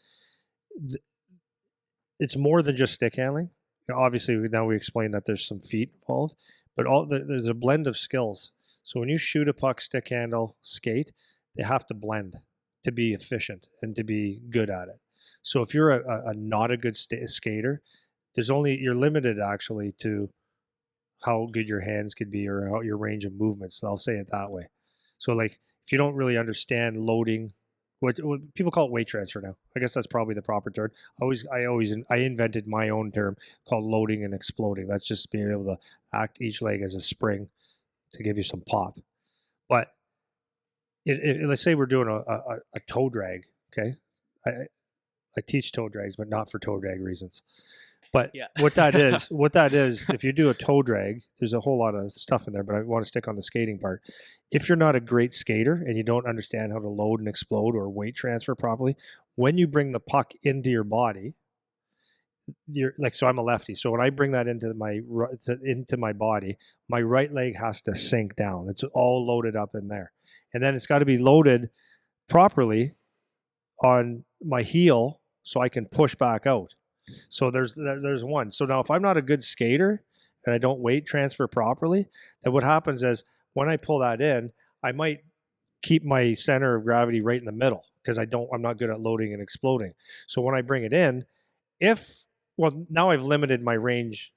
it's more than just stick handling. Obviously, now we explained that there's some feet involved, but there's a blend of skills. So when you shoot a puck, stick handle, skate, they have to blend to be efficient and to be good at it. So if you're a not a good skater, you're limited actually to how good your hands could be or how your range of movements. I'll say it that way. So like if you don't really understand loading, what people call it weight transfer now. I guess that's probably the proper term. I invented my own term called loading and exploding. That's just being able to act each leg as a spring to give you some pop. But let's say we're doing a toe drag. Okay, I teach toe drags, but not for toe drag reasons. But
Yeah.
what that is, if you do a toe drag, there's a whole lot of stuff in there, but I want to stick on the skating part. If you're not a great skater and you don't understand how to load and explode or weight transfer properly, when you bring the puck into your body, you're like, so I'm a lefty. So when I bring that into my body, my right leg has to sink down. It's all loaded up in there. And then it's got to be loaded properly on my heel so I can push back out. So there's one. So now if I'm not a good skater and I don't weight transfer properly, then what happens is when I pull that in, I might keep my center of gravity right in the middle because I'm not good at loading and exploding. So when I bring it in, now I've limited my range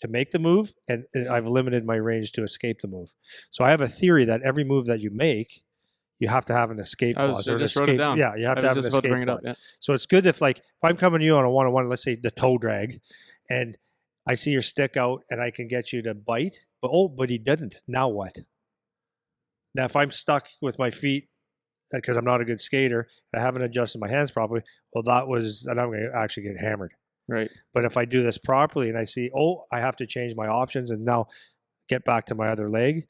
to make the move and I've limited my range to escape the move. So I have a theory that every move that you make, you have to have an escape clause.
I just wrote it down.
Yeah, you have to have an escape
bring it
clause.
up, yeah.
So it's good if I'm coming to you on a one-on-one, let's say the toe drag, and I see your stick out and I can get you to bite, but he didn't. Now what? Now if I'm stuck with my feet because I'm not a good skater and I haven't adjusted my hands properly, and I'm going to actually get hammered.
Right.
But if I do this properly and I see, I have to change my options and now get back to my other leg.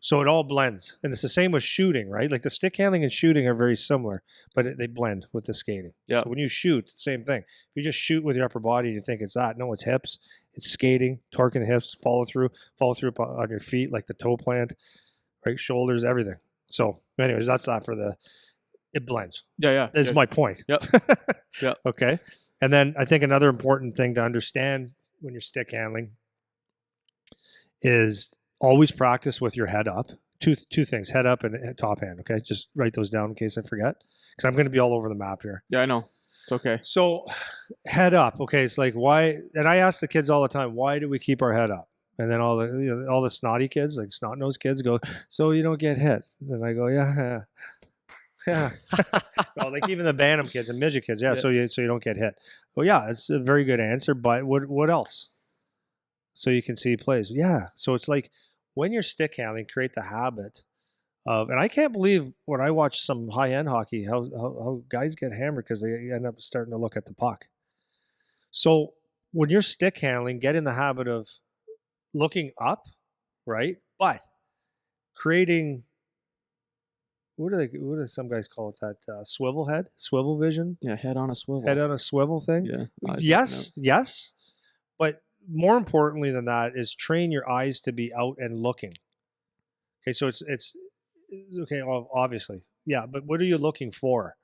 So it all blends. And it's the same with shooting, right? Like the stick handling and shooting are very similar, but they blend with the skating.
Yeah.
So when you shoot, same thing. If you just shoot with your upper body, you think it's that. No, it's hips. It's skating, torquing the hips, follow through on your feet, like the toe plant, right? Shoulders, everything. So anyways, that's that it blends.
Yeah.
That's my point.
Yep. Yep.
Okay. And then I think another important thing to understand when you're stick handling is always practice with your head up. Two things, head up and top hand. Okay. Just write those down in case I forget because I'm going to be all over the map here.
Yeah, I know. It's okay.
So head up. Okay. It's like why, and I ask the kids all the time, why do we keep our head up? And then all the snotty kids, like snot-nosed kids go, so you don't get hit. And I go, yeah. Well, like even the Bantam kids and midget kids, yeah. So you don't get hit. Well, yeah, it's a very good answer. But what else? So you can see plays. Yeah. So it's like when you're stick handling, create the habit of. And I can't believe when I watch some high end hockey how guys get hammered because they end up starting to look at the puck. So when you're stick handling, get in the habit of looking up, right? But creating. What do some guys call it? That swivel vision?
Yeah, head on a swivel.
Head on a swivel thing?
Yeah.
Yes. But more importantly than that is train your eyes to be out and looking. Okay, so it's okay, obviously. Yeah, but what are you looking for?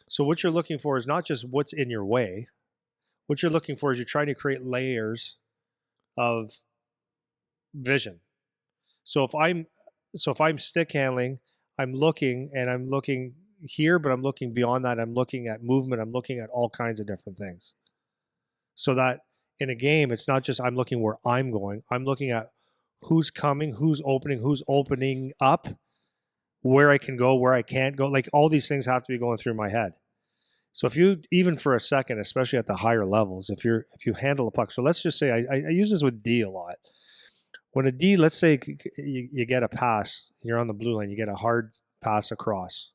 So what you're looking for is not just what's in your way. What you're looking for is you're trying to create layers of vision. So if I'm stick handling, I'm looking here, but I'm looking beyond that. I'm looking at movement. I'm looking at all kinds of different things. So that in a game, it's not just I'm looking where I'm going. I'm looking at who's coming, who's opening up, where I can go, where I can't go. Like all these things have to be going through my head. So if you, even for a second, especially at the higher levels, if you handle a puck. So let's just say I use this with D a lot. When a D, let's say you get a pass, you're on the blue line, you get a hard pass across.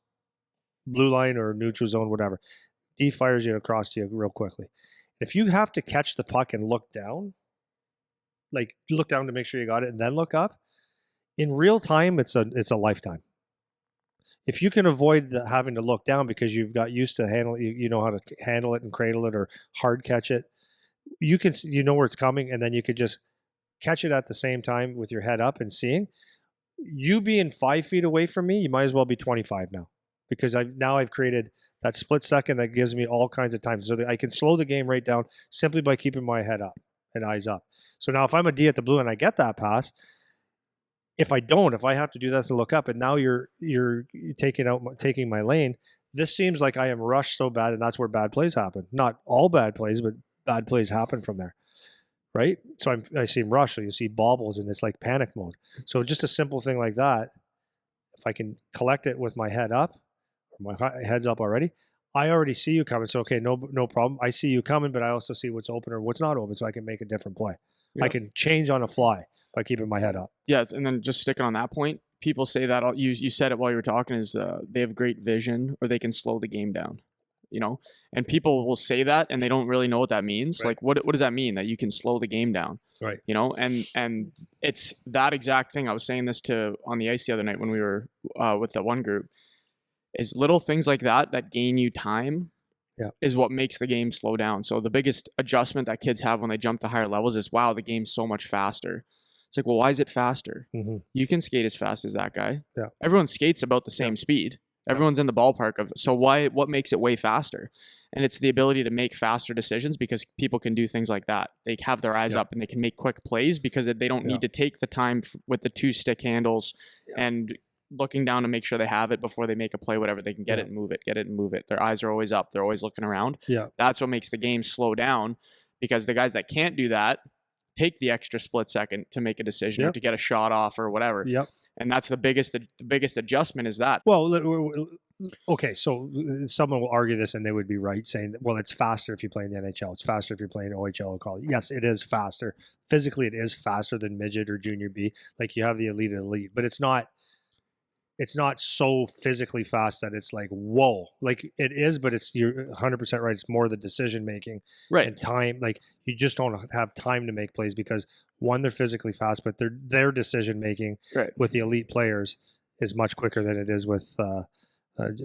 Blue line or neutral zone, whatever. D fires you across to you real quickly. If you have to catch the puck and look down, like look down to make sure you got it and then look up, in real time, it's a lifetime. If you can avoid having to look down because you've got used to handle it, you know how to handle it and cradle it or hard catch it, you know where it's coming and then you could just catch it at the same time with your head up and seeing. You being 5 feet away from me, you might as well be 25 now because I've created that split second that gives me all kinds of time so that I can slow the game right down simply by keeping my head up and eyes up. So now if I'm a D at the blue and I get that pass, if I have to do this and look up and now you're taking my lane, this seems like I am rushed so bad and that's where bad plays happen. Not all bad plays, but bad plays happen from there. right? So I see him rush, so you see bobbles, and it's like panic mode. So just a simple thing like that, if I can collect it with my head up, or my head's up already, I already see you coming. So okay, no problem. I see you coming, but I also see what's open or what's not open, so I can make a different play. I can change on the fly by keeping my head up.
Yeah, and then just sticking on that point, people say that you said it while you were talking is they have great vision or they can slow the game down, you know. And people will say that and they don't really know what that means.
Right.
Like, what does that mean that you can slow the game down?
Right.
You know, and it's that exact thing. I was saying this to on the ice the other night when we were with that one group. Is little things like that gain you time.
Yeah.
Is what makes the game slow down. So the biggest adjustment that kids have when they jump to higher levels is, wow, the game's so much faster. It's like, well, why is it faster?
Mm-hmm.
You can skate as fast as that guy.
Yeah.
Everyone skates about the same speed. Everyone's in the ballpark of, so what makes it way faster? And it's the ability to make faster decisions because people can do things like that. They have their eyes up and they can make quick plays because they don't need to take the time with the 2 stick handles and looking down to make sure they have it before they make a play, whatever. They can get it and move it. Their eyes are always up. They're always looking around.
Yeah.
That's what makes the game slow down, because the guys that can't do that take the extra split second to make a decision or to get a shot off or whatever.
Yep.
And that's the biggest adjustment is that.
Well, okay, so someone will argue this and they would be right, saying that, well, it's faster if you play in the NHL. It's faster if you're playing OHL or college. Yes, it is faster. Physically, it is faster than midget or junior B. Like, you have the elite, but it's not so physically fast that it's like, whoa. Like, it is, but you're 100% right. It's more the decision making and time. Like, you just don't have time to make plays because, one, they're physically fast, but their decision making with the elite players is much quicker than it is with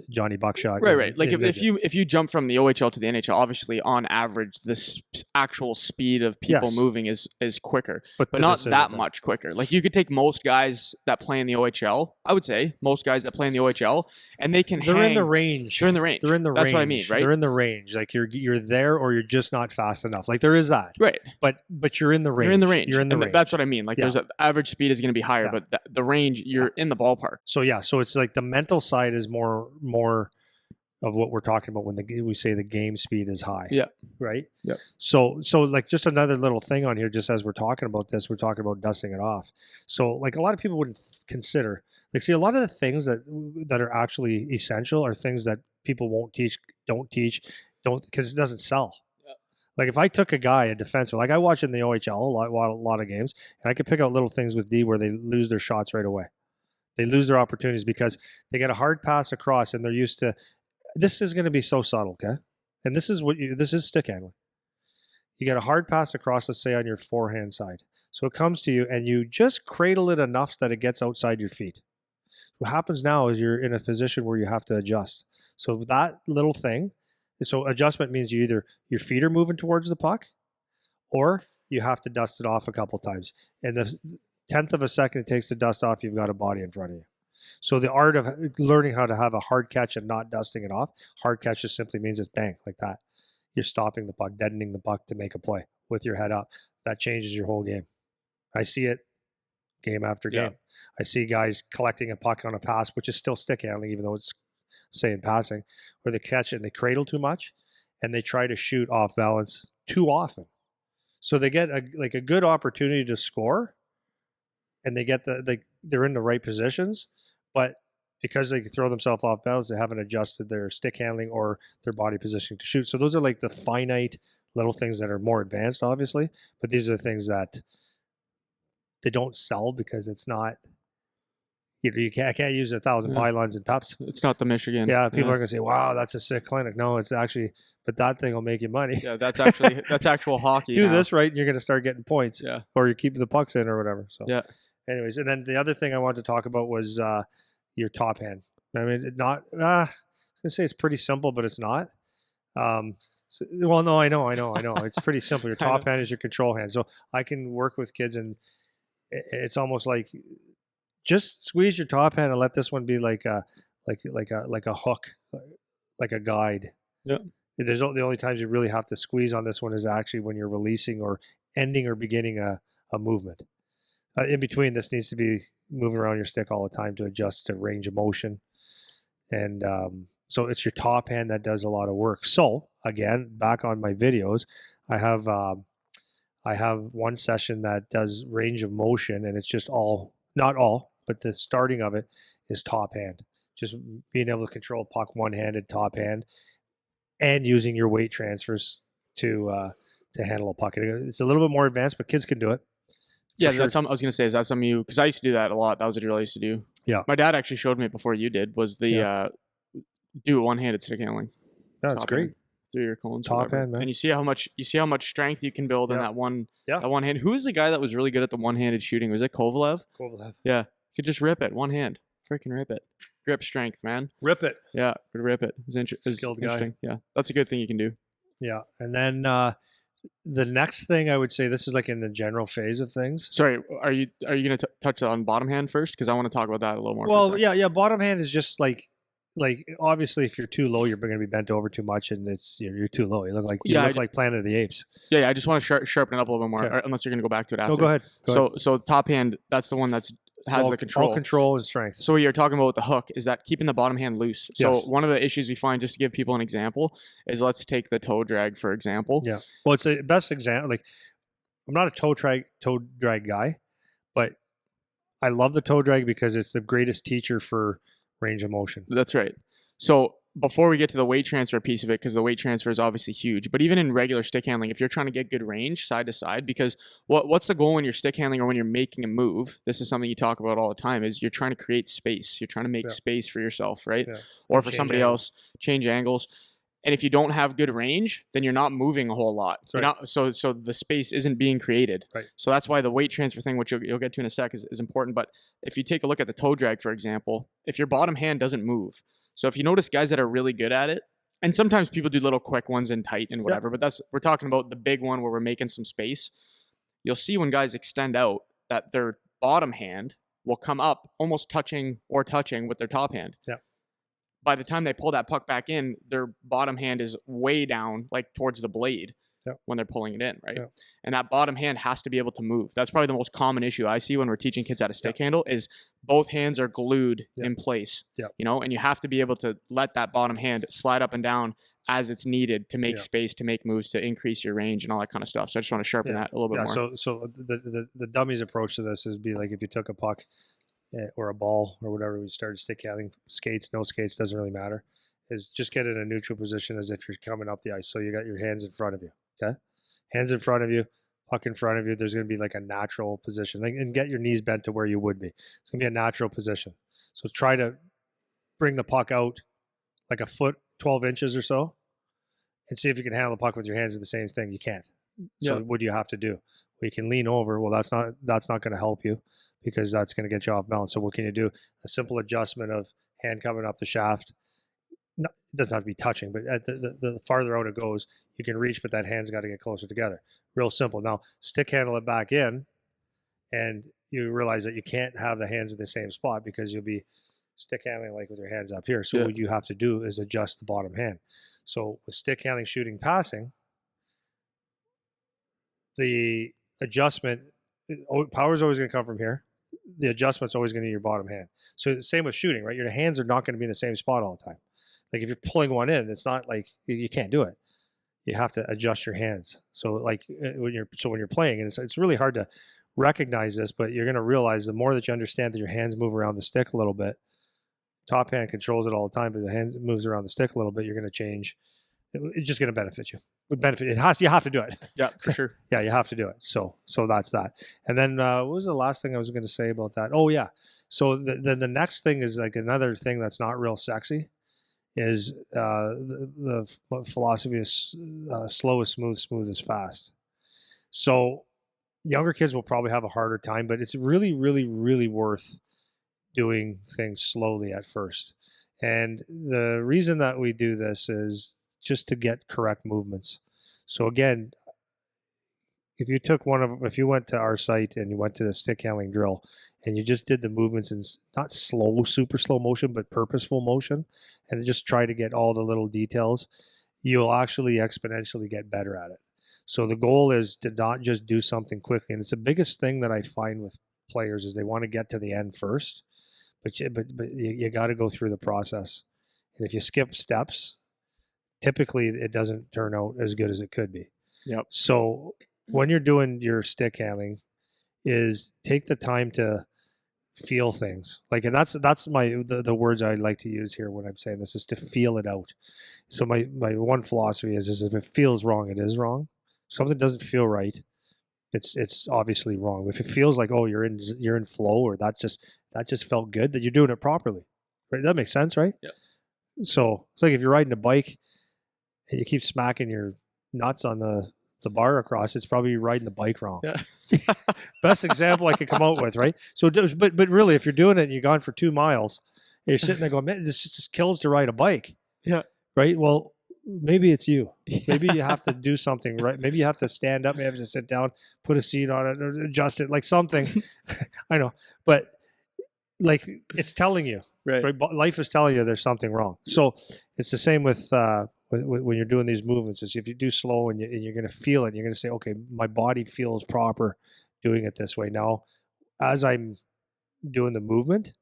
Johnny Buckshot.
Right. Like, if you jump from the OHL to the NHL, obviously on average the actual speed of people moving is quicker, but not that much quicker. Like, you could take most guys that play in the OHL, I would say most guys that play in the OHL, and they're in the range. They're in the range. That's what I mean, right?
They're in the range. Like, you're there, or you're just not fast enough. Like, there is that.
Right.
But you're in the range.
You're in the range.
You're in the range.
That's what I mean. Like, there's average speed is going to be higher, but the range, you're in the ballpark.
So it's like the mental side is more of what we're talking about when we say the game speed is high.
Yeah.
Right.
Yeah.
So like, just another little thing on here, just as we're talking about this, we're talking about dusting it off. So, like, a lot of people wouldn't consider, like, see, a lot of the things that are actually essential are things that people don't teach because it doesn't sell. Yeah. Like, if I took a guy, a defenseman, like I watch in the OHL a lot of games, and I could pick out little things with D where they lose their shots right away. They lose their opportunities because they get a hard pass across and they're used to, this is going to be so subtle, okay? And this is stick handling. You get a hard pass across, let's say on your forehand side. So it comes to you and you just cradle it enough that it gets outside your feet. What happens now is you're in a position where you have to adjust. So that little thing, so adjustment means your feet are moving towards the puck, or you have to dust it off a couple times. And the 1/10 of a second it takes to dust off, you've got a body in front of you. So the art of learning how to have a hard catch and not dusting it off, hard catch just simply means it's bang, like that. You're stopping the puck, deadening the puck to make a play with your head up. That changes your whole game. I see it game after game. I see guys collecting a puck on a pass, which is still stick handling, even though it's saying passing, where they catch it and they cradle too much and they try to shoot off balance too often. So they get a good opportunity to score, and they get they're in the right positions, but because they throw themselves off balance, they haven't adjusted their stick handling or their body positioning to shoot. So those are like the finite little things that are more advanced, obviously, but these are the things that they don't sell because it's not, you can't use 1,000 pylons and tops.
It's not the Michigan.
Yeah, people are going to say, wow, that's a sick clinic. No, it's actually, but that thing will make you money.
Yeah, that's actual hockey.
Do this right and you're going to start getting points.
Yeah.
Or you're keeping the pucks in or whatever. So
yeah.
Anyways, and then the other thing I wanted to talk about was your top hand. I mean, I was going to say it's pretty simple, but it's not. Well, no, I know. It's pretty simple. Your top hand is your control hand. So I can work with kids, and it's almost like just squeeze your top hand and let this one be like a hook, like a guide.
Yeah.
The only times you really have to squeeze on this one is actually when you're releasing or ending or beginning a movement. In between, this needs to be moving around your stick all the time to adjust to range of motion. And so it's your top hand that does a lot of work. So again, back on my videos, I have I have one session that does range of motion, and it's just not all, but the starting of it is top hand. Just being able to control puck one-handed top hand and using your weight transfers to handle a puck. It's a little bit more advanced, but kids can do it.
Yeah, sure. That's something I was going to say. Is that something you, because I used to do that a lot. That was a drill I used to do.
Yeah.
My dad actually showed me it before you did, was the do one-handed stick handling.
Yeah, that's great.
Through your cones.
Top hand, man.
And you see how much strength you can build in that one hand. Who is the guy that was really good at the one-handed shooting? Was it Kovalev?
Kovalev.
Yeah. Could just rip it. One hand. Freaking rip it. Grip strength, man.
Rip it.
Yeah, could rip it. It's
skilled
interesting.
guy.
Yeah. That's a good thing you can do.
Yeah. And then the next thing I would say, this is like in the general phase of things.
Sorry, are you going to touch on bottom hand first? Because I want to talk about that a little more.
Well, yeah. Bottom hand is just like obviously if you're too low, you're going to be bent over too much, and you're too low. You look like Planet of the Apes.
Yeah. I just want to sharpen it up a little bit more, unless you're going to go back to it after.
No, go ahead.
So top hand, that's the one has the control.
All control and strength.
So what you're talking about with the hook is that keeping the bottom hand loose. So
Yes.
one of the issues we find, just to give people an example, is let's take the toe drag, for example.
Yeah. Well, it's the best example. Like, I'm not a toe drag guy, but I love the toe drag because it's the greatest teacher for range of motion.
That's right. So before we get to the weight transfer piece of it, because the weight transfer is obviously huge, but even in regular stick handling, if you're trying to get good range side to side, because what's the goal when you're stick handling or when you're making a move? This is something you talk about all the time, is you're trying to create space. You're trying to make space for yourself, right? Yeah. Or for somebody else, change angles. And if you don't have good range, then you're not moving a whole lot. Right. So the space isn't being created.
Right.
So that's why the weight transfer thing, which you'll get to in a sec, is important. But if you take a look at the toe drag, for example, if your bottom hand doesn't move, so if you notice guys that are really good at it, and sometimes people do little quick ones and tight and whatever, but we're talking about the big one where we're making some space. You'll see when guys extend out that their bottom hand will come up almost touching with their top hand.
Yeah.
By the time they pull that puck back in, their bottom hand is way down, like towards the blade when they're pulling it in, right? Yeah. And that bottom hand has to be able to move. That's probably the most common issue I see when we're teaching kids how to stick handle is both hands are glued in place, and you have to be able to let that bottom hand slide up and down as it's needed to make space, to make moves, to increase your range and all that kind of stuff. So I just want to sharpen that a little bit more.
So the dummy's approach to this is be like if you took a puck or a ball or whatever, we started stick handling, skates, no skates, doesn't really matter, is just get in a neutral position as if you're coming up the ice. So you got your hands in front of you, okay? Hands in front of you, puck in front of you. There's going to be like a natural position, and get your knees bent to where you would be. It's going to be a natural position. So try to bring the puck out like a foot, 12 inches or so, and see if you can handle the puck with your hands. Are the same thing. You can't. So what do you have to do? Well, you can lean over. Well, that's not going to help you, because that's going to get you off balance. So what can you do? A simple adjustment of hand coming up the shaft. No, it doesn't have to be touching, but at the farther out it goes, you can reach, but that hand's got to get closer together. Real simple. Now, stick handle it back in, and you realize that you can't have the hands in the same spot because you'll be stick handling like with your hands up here. So what you have to do is adjust the bottom hand. So with stick handling, shooting, passing, the adjustment, power is always going to come from here. The adjustment's always going to be your bottom hand. So same with shooting, right? Your hands are not going to be in the same spot all the time. Like if you're pulling one in, it's not like you can't do it. You have to adjust your hands. So like when you're playing, and it's really hard to recognize this, but you're going to realize the more that you understand that your hands move around the stick a little bit. Top hand controls it all the time, but the hand moves around the stick a little bit. You're going to change. It's just going to benefit you. You have to do it.
Yeah, for sure.
Yeah, you have to do it. So that's that. And then what was the last thing I was going to say about that? Oh yeah. So the next thing is like another thing that's not real sexy is the philosophy is slow is smooth, smooth is fast. So younger kids will probably have a harder time, but it's really, really, really worth doing things slowly at first. And the reason that we do this is just to get correct movements. So again, if you went to our site and you went to the stick handling drill and you just did the movements in not slow, super slow motion, but purposeful motion, and just try to get all the little details, you'll actually exponentially get better at it. So the goal is to not just do something quickly. And it's the biggest thing that I find with players is they want to get to the end first, but you got to go through the process. And if you skip steps, typically it doesn't turn out as good as it could be.
Yep.
So when you're doing your stick handling is take the time to feel things. Like, and that's the words I like to use here when I'm saying this is to feel it out. So my one philosophy is if it feels wrong, it is wrong. If something doesn't feel right, it's obviously wrong. If it feels like, oh, you're in flow, or that just felt good, that you're doing it properly. Right? That makes sense, right?
Yeah.
So it's like if you're riding a bike and you keep smacking your nuts on the bar across, it's probably riding the bike wrong.
Yeah.
Best example I could come out with, right? So, but really, if you're doing it and you're gone for 2 miles, and you're sitting there going, man, this just kills to ride a bike.
Yeah.
Right. Well, maybe it's you. Maybe you have to do something, right? Maybe you have to stand up, maybe you have to sit down, put a seat on it, or adjust it, like something. I know, but like it's telling you,
right?
Life is telling you there's something wrong. So it's the same with when you're doing these movements. Is if you do slow and you're going to feel it, you're going to say, okay, my body feels proper doing it this way. Now, as I'm doing the movement,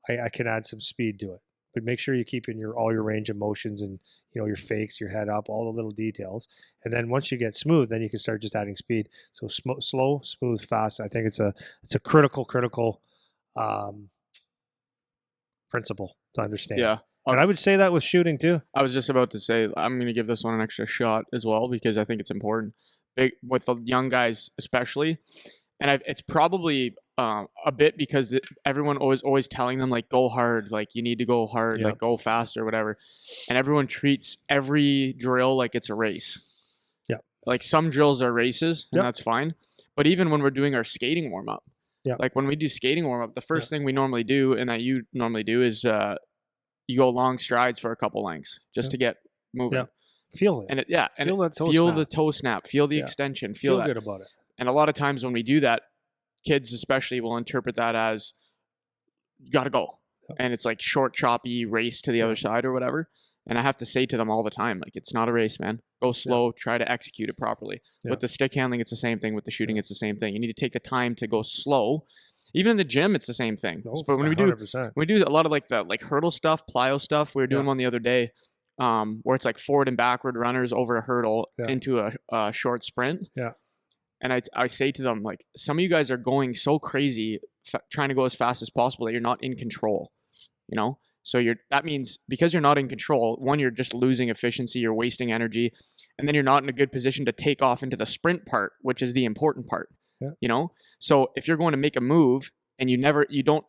I can add some speed to it. But make sure you keep in all your range of motions and your fakes, your head up, all the little details. And then once you get smooth, then you can start just adding speed. So slow, smooth, fast. I think it's a critical principle to understand.
Yeah.
And I would say that with shooting too.
I was just about to say I'm going to give this one an extra shot as well because I think it's important. Big with the young guys especially, and it's probably a bit because everyone always telling them like go hard, like you need to go hard, like go fast or whatever, and everyone treats every drill like it's a race.
Yeah,
like some drills are races, and that's fine. But even when we're doing our skating warm up, like when we do skating warm up, the first thing we normally do, and that you normally do, is you go long strides for a couple lengths just to get moving.
Yeah. Feel it.
And feel the toe snap, feel the extension, feel that.
Good about it.
And a lot of times when we do that, kids especially will interpret that as you got to go. And it's like short, choppy race to the other side or whatever. And I have to say to them all the time, like, it's not a race, man. Go slow, try to execute it properly. With the stick handling, it's the same thing. With the shooting, it's the same thing. You need to take the time to go slow. Even in the gym, it's the same thing. But when we do a lot of like the hurdle stuff, plyo stuff, we were doing one the other day, where it's like forward and backward runners over a hurdle into a short sprint. Yeah. And I say to them, like, some of you guys are going so crazy, trying to go as fast as possible that you're not in control, So that means because you're not in control, one, you're just losing efficiency, you're wasting energy, and then you're not in a good position to take off into the sprint part, which is the important part. So if you're going to make a move and you don't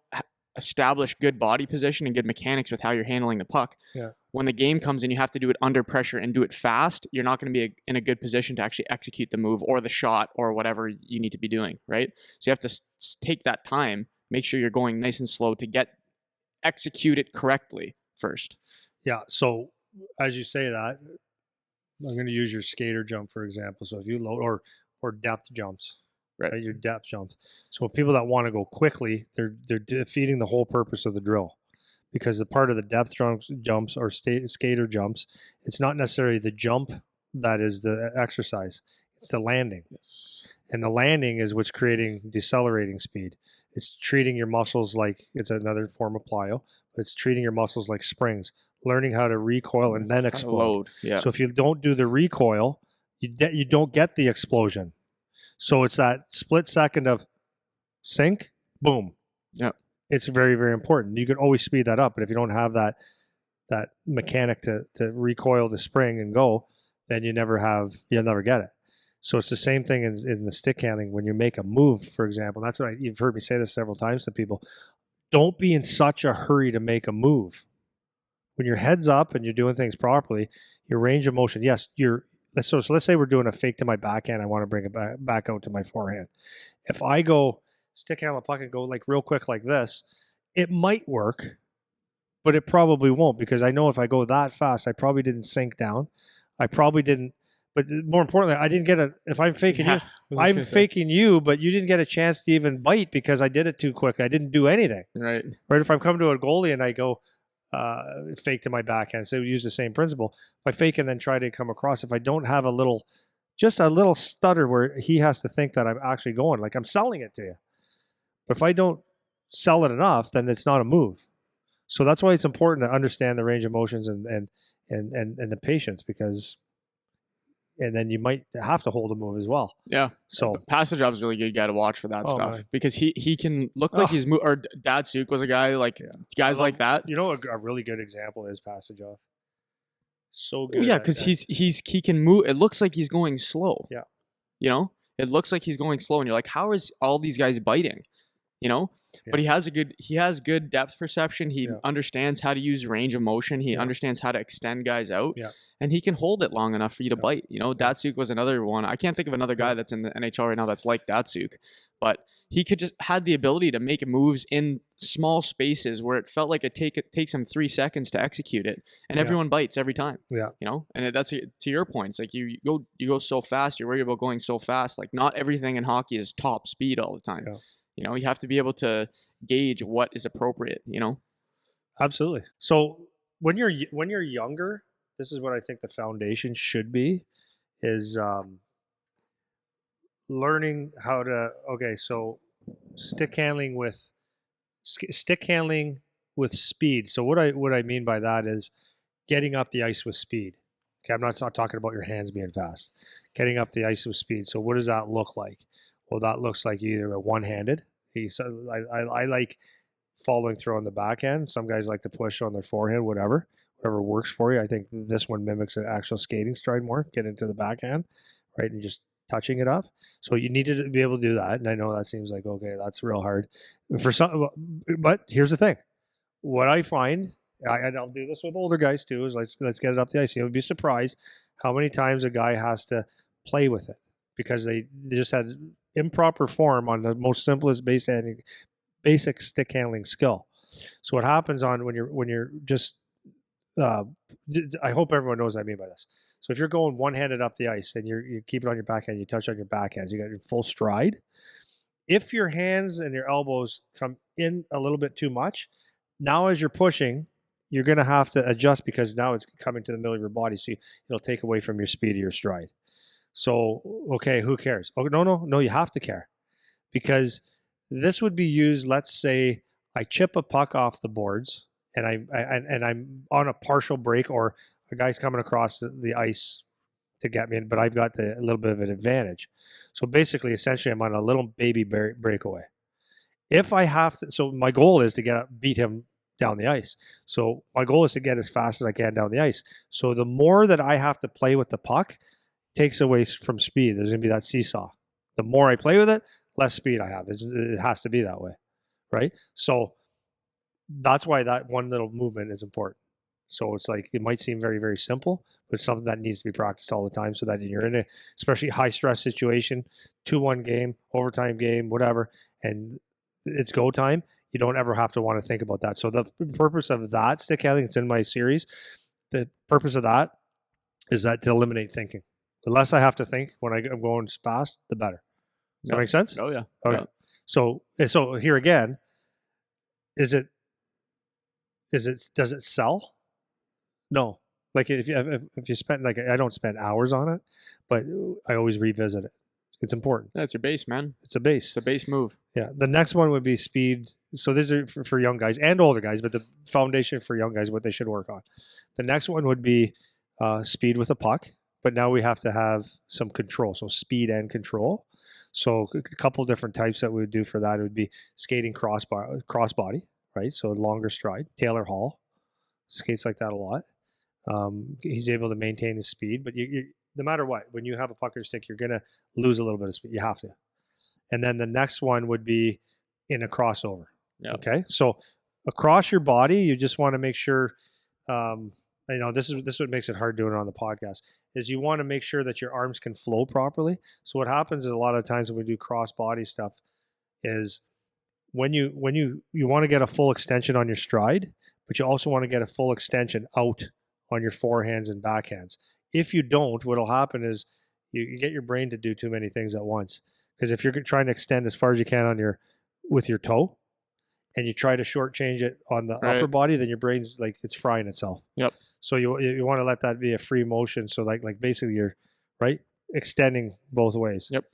establish good body position and good mechanics with how you're handling the puck, when the game comes and you have to do it under pressure and do it fast, you're not going to be in a good position to actually execute the move or the shot or whatever you need to be doing, right? So you have to take that time, make sure you're going nice and slow to execute it correctly first. Yeah. So as you say that, I'm going to use your skater jump, for example. So if you load or depth jumps, right? Your depth jumps. So people that want to go quickly, they're defeating the whole purpose of the drill, because the part of the depth jumps or skater jumps, it's not necessarily the jump that is the exercise. It's the landing. Yes. And the landing is what's creating decelerating speed. It's treating your muscles like it's another form of plyo, but it's treating your muscles like springs, learning how to recoil and then explode. Yeah. So if you don't do the recoil, you don't get the explosion. So it's that split second of sink, boom. Yeah. It's very, very important. You can always speed that up, but if you don't have that mechanic to recoil the spring and go, then you'll never get it. So it's the same thing in the stick handling. When you make a move, for example, that's what you've heard me say this several times to people. Don't be in such a hurry to make a move. When your head's up and you're doing things properly, your range of motion, yes, so let's say we're doing a fake to my backhand. I want to bring it back out to my forehand. If I go stick handle the puck and go like real quick like this, it might work, but it probably won't, because I know if I go that fast, I probably didn't sink down. I probably didn't. But more importantly, I didn't get if I'm faking you, I'm faking you, but you didn't get a chance to even bite because I did it too quick. I didn't do anything. Right. If I'm coming to a goalie and I go fake to my backhand, so we use the same principle. If I fake and then try to come across, if I don't have just a little stutter where he has to think that I'm actually going, like I'm selling it to you. But if I don't sell it enough, then it's not a move. So that's why it's important to understand the range of motions and the patience, because
and then you might have to hold a move as well.
Yeah.
So
Passage Job's a really good guy to watch for that stuff
man.
because he can look like he's or Datsuk was a guy like guys like that.
You know, a really good example is Passage Off. So good.
Yeah, because he can move. It looks like he's going slow.
Yeah.
You know, it looks like he's going slow, and you're like, how is all these guys biting? You know, but he has good depth perception. He understands how to use range of motion. He understands how to extend guys out.
Yeah.
And he can hold it long enough for you to bite. You know, Datsuk was another one. I can't think of another guy that's in the NHL right now that's like Datsuk, but he could just had the ability to make moves in small spaces where it felt like it takes him 3 seconds to execute it, and everyone bites every time.
Yeah,
you know, and that's to your point. It's like you go so fast. You're worried about going so fast. Like not everything in hockey is top speed all the time. Yeah. You know, you have to be able to gauge what is appropriate. You know,
absolutely. So when you're younger, this is what I think the foundation should be: is learning how to so stick handling with speed. So what I mean by that is getting up the ice with speed. Okay, I'm not talking about your hands being fast. Getting up the ice with speed. So what does that look like? Well, that looks like either a one-handed. I like following through on the backhand. Some guys like to push on their forehand, whatever works for you. I think this one mimics an actual skating stride more. Get into the backhand, right, and just touching it up. So you need to be able to do that. And I know that seems like, okay, that's real hard for some, but here's the thing. What I find, and I'll do this with older guys too, is let's get it up the ice. You would be surprised how many times a guy has to play with it because they just had improper form on the most simplest basic stick handling skill. So what happens when you're just, I hope everyone knows what I mean by this. So if you're going one-handed up the ice and you keep it on your backhand, you touch on your backhand, you got your full stride. If your hands and your elbows come in a little bit too much, now as you're pushing, you're going to have to adjust because now it's coming to the middle of your body, so it'll take away from your speed of your stride. So, okay, who cares? Oh, no, you have to care because this would be used, let's say I chip a puck off the boards and I'm on a partial break or a guy's coming across the ice to get me in, but I've got a little bit of an advantage. So basically, essentially, I'm on a little baby breakaway. If I have to, so my goal is to beat him down the ice. So my goal is to get as fast as I can down the ice. So the more that I have to play with the puck takes away from speed. There's going to be that seesaw. The more I play with it, less speed I have. It has to be that way, right? So that's why that one little movement is important. So it's like, it might seem very, very simple, but it's something that needs to be practiced all the time so that you're in a, especially high stress situation, 2-1 game, overtime game, whatever, and it's go time, you don't ever have to want to think about that. So the purpose of that stick handling, it's in my series, the purpose of that is that to eliminate thinking. The less I have to think when I'm going fast, the better. Does that make sense?
Oh yeah.
Okay. Yeah. So here again, does it sell? No. Like if you spend, like, I don't spend hours on it, but I always revisit it. It's important.
That's your base, man.
It's a base.
It's a base move.
Yeah. The next one would be speed. So these are for young guys and older guys, but the foundation for young guys, what they should work on. The next one would be speed with a puck, but now we have to have some control. So speed and control. So a couple different types that we would do for that. It would be skating crossbody, right? So longer stride. Taylor Hall skates like that a lot. He's able to maintain his speed, but you no matter what, when you have a puck or stick, you're going to lose a little bit of speed. You have to. And then the next one would be in a crossover. Yep. Okay. So across your body, you just want to make sure, this is what makes it hard doing it on the podcast, is you want to make sure that your arms can flow properly. So what happens is a lot of times when we do cross body stuff is when you want to get a full extension on your stride, but you also want to get a full extension out on your forehands and backhands. If you don't, what'll happen is you get your brain to do too many things at once. Because if you're trying to extend as far as you can with your toe, and you try to shortchange it on the upper body, then your brain's like, it's frying itself. Yep. So you want to let that be a free motion. So like basically you're extending both ways. Yep.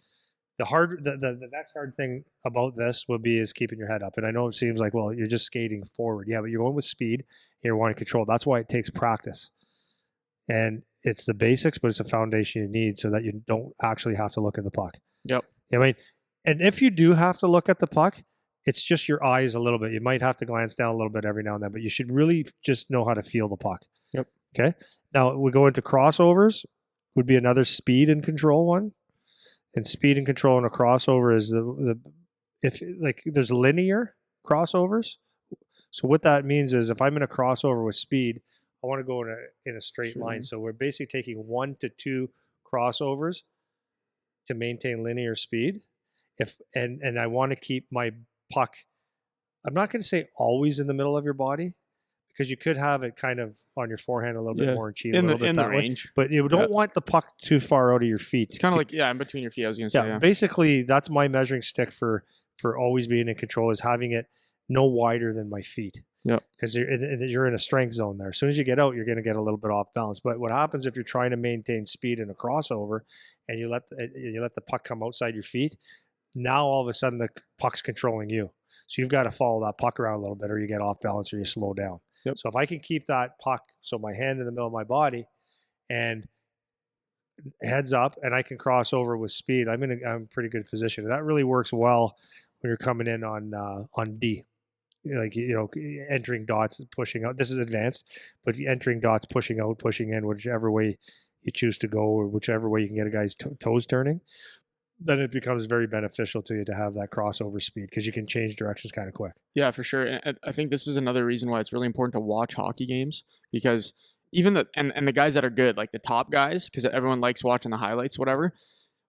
The next hard thing about this is keeping your head up. And I know it seems like, well, you're just skating forward. Yeah, but you're going with speed. You're wanting control. That's why it takes practice. And it's the basics, but it's a foundation you need so that you don't actually have to look at the puck.
Yep.
I mean, and if you do have to look at the puck, it's just your eyes a little bit. You might have to glance down a little bit every now and then, but you should really just know how to feel the puck.
Yep.
Okay. Now we go into crossovers, would be another speed and control one. And speed and control in a crossover is if like there's linear crossovers. So what that means is if I'm in a crossover with speed, I want to go in a straight line. So we're basically taking 1 to 2 crossovers to maintain linear speed. And I want to keep my puck, I'm not going to say always in the middle of your body, because you could have it kind of on your forehand a little bit more and cheat a little bit that range. But you don't want the puck too far out of your feet.
It's kind of like, in between your feet, I was going to say. Yeah.
Basically, that's my measuring stick for always being in control, is having it no wider than my feet.
Yeah.
Because you're in a strength zone there. As soon as you get out, you're going to get a little bit off balance. But what happens if you're trying to maintain speed in a crossover and you let the puck come outside your feet, now all of a sudden the puck's controlling you. So you've got to follow that puck around a little bit, or you get off balance, or you slow down.
Yep.
So if I can keep that puck, so my hand in the middle of my body and heads up, and I can cross over with speed, I'm in a pretty good position. And that really works well when you're coming in on D. Like, entering dots, pushing out. This is advanced, but entering dots, pushing out, pushing in, whichever way you choose to go, or whichever way you can get a guy's toes turning, then it becomes very beneficial to you to have that crossover speed, because you can change directions kind of quick.
Yeah, for sure. And I think this is another reason why it's really important to watch hockey games, because even the guys that are good, like the top guys, because everyone likes watching the highlights, whatever,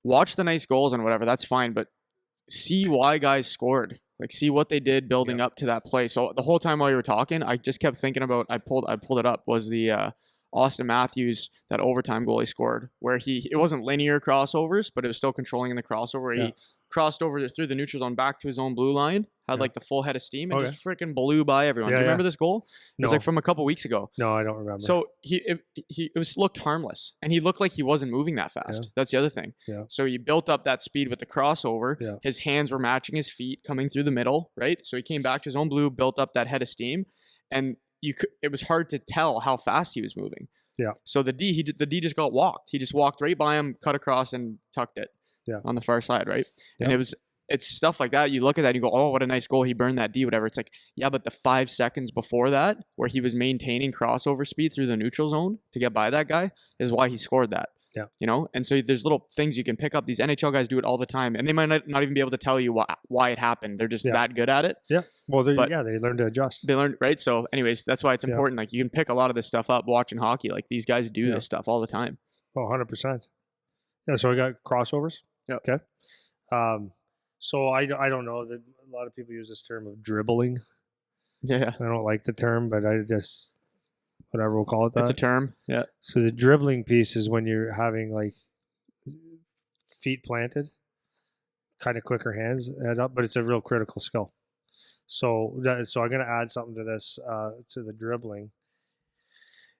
watch the nice goals and whatever, that's fine, but see why guys scored. Like, see what they did building up to that play. So the whole time while you were talking, I just kept thinking about, I pulled it up, was the Austin Matthews, that overtime goal he scored, where it wasn't linear crossovers, but it was still controlling in the crossover. He crossed over through the neutral zone back to his own blue line, had like the full head of steam, and just freaking blew by everyone. Do you remember this goal? It was like from a couple weeks ago.
No, I don't remember.
So looked harmless, and he looked like he wasn't moving that fast.
Yeah.
That's the other thing.
Yeah.
So he built up that speed with the crossover.
Yeah.
His hands were matching his feet coming through the middle, right? So he came back to his own blue, built up that head of steam, and it was hard to tell how fast he was moving.
Yeah.
So the D just got walked. He just walked right by him, cut across, and tucked it.
Yeah.
On the far side, right?
Yeah.
And it's stuff like that. You look at that and you go, oh, what a nice goal. He burned that D, whatever. It's like, yeah, but the 5 seconds before that, where he was maintaining crossover speed through the neutral zone to get by that guy, is why he scored that.
Yeah.
And so there's little things you can pick up. These NHL guys do it all the time, and they might not even be able to tell you why it happened. They're just that good at it.
Yeah. Well, they learn to adjust.
They learn, right? So anyways, that's why it's important. Like, you can pick a lot of this stuff up watching hockey. Like, these guys do this stuff all the time.
Oh, 100%. Yeah. So I got crossovers.
Yeah.
Okay. So I don't know that a lot of people use this term of dribbling.
Yeah.
I don't like the term, but I just, whatever we'll call it that.
It's a term. Yeah.
So the dribbling piece is when you're having like feet planted, kind of quicker hands, head up, but it's a real critical skill. So I'm going to add something to this, to the dribbling,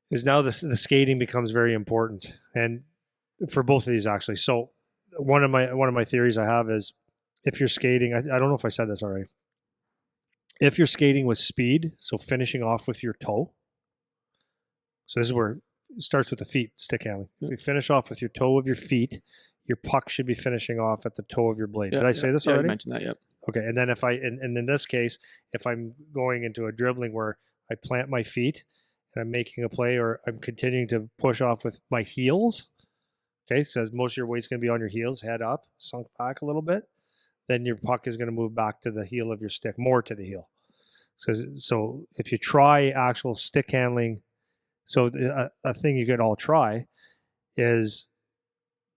is now the skating becomes very important, and for both of these actually. So one of my theories I have is, if you're skating, I don't know if I said this already. If you're skating with speed, so finishing off with your toe. So this is where it starts with the feet, stick handling. If you finish off with your toe of your feet, your puck should be finishing off at the toe of your blade. Did I say this already?
I mentioned that, yep.
Okay, and then and in this case, if I'm going into a dribbling where I plant my feet and I'm making a play, or I'm continuing to push off with my heels, okay, so most of your weight's going to be on your heels, head up, sunk back a little bit, then your puck is going to move back to the heel of your stick, more to the heel. So if you try actual stick handling, so a thing you could all try is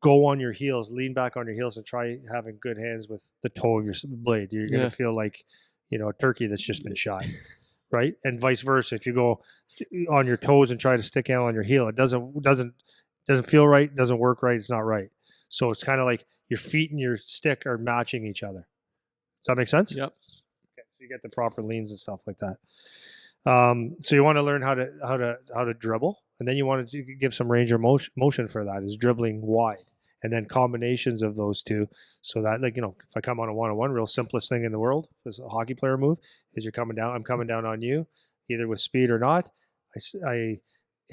go on your heels, lean back on your heels, and try having good hands with the toe of your blade. You're going to feel like, a turkey that's just been shot, right? And vice versa. If you go on your toes and try to stick handle on your heel, it doesn't feel right, doesn't work right, it's not right. So it's kind of like your feet and your stick are matching each other. Does that make sense?
Yep.
Okay, so you get the proper leans and stuff like that. So you want to learn how to dribble, and then you want to give some range of motion for that, is dribbling wide, and then combinations of those two, so that, like, if I come on a one-on-one, real simplest thing in the world, is a hockey player move, is I'm coming down on you, either with speed or not. I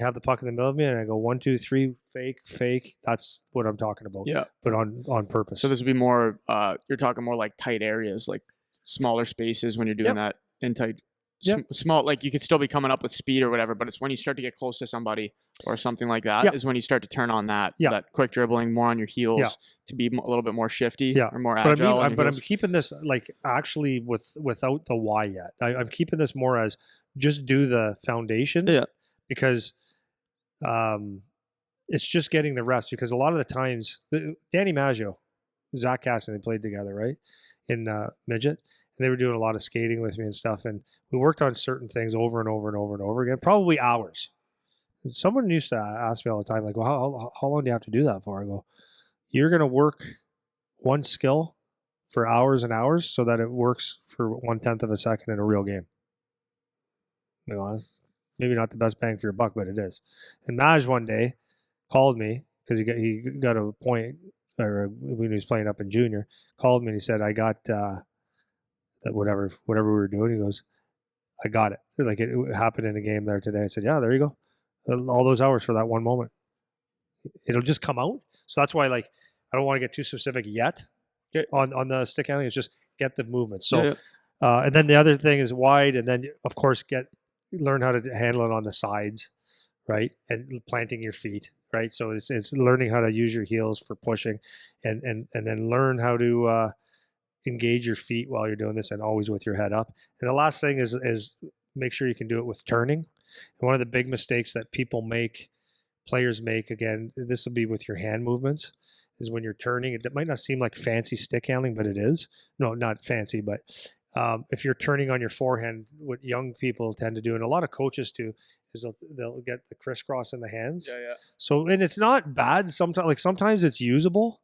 have the puck in the middle of me, and I go 1, 2, 3, fake, fake. That's what I'm talking about.
Yeah.
But on purpose.
So this would be more, you're talking more like tight areas, like smaller spaces when you're doing that in tight, small, like you could still be coming up with speed or whatever, but it's when you start to get close to somebody or something like that is when you start to turn on that quick dribbling, more on your heels to be a little bit more shifty or more agile.
But I'm keeping this like actually without the why yet. I'm keeping this more as just do the foundation because it's just getting the reps, because a lot of the times Danny Maggio, Zach Casson, they played together, right? In midget. And they were doing a lot of skating with me and stuff. And we worked on certain things over and over and over and over again, probably hours. And someone used to ask me all the time, like, well, how long do you have to do that for? I go, you're going to work one skill for hours and hours so that it works for 1/10 of a second in a real game. To be honest, maybe not the best bang for your buck, but it is. And Maj one day called me because he got a point, or when he was playing up in junior, called me and he said, I got that whatever we were doing. He goes, I got it. Like it happened in a game there today. I said, yeah, there you go. All those hours for that one moment. It'll just come out. So that's why, like, I don't want to get too specific yet on the stick handling. It's just get the movement. So, and then the other thing is wide, and then of course learn how to handle it on the sides, right? And planting your feet, right? So it's learning how to use your heels for pushing, and then learn how to engage your feet while you're doing this, and always with your head up. And the last thing is make sure you can do it with turning. And one of the big mistakes that players make, again, this will be with your hand movements, is when you're turning. It might not seem like fancy stick handling, but it is. No, not fancy, but if you're turning on your forehand, what young people tend to do, and a lot of coaches do, is they'll get the crisscross in the hands. So, and it's not bad. Sometimes it's usable.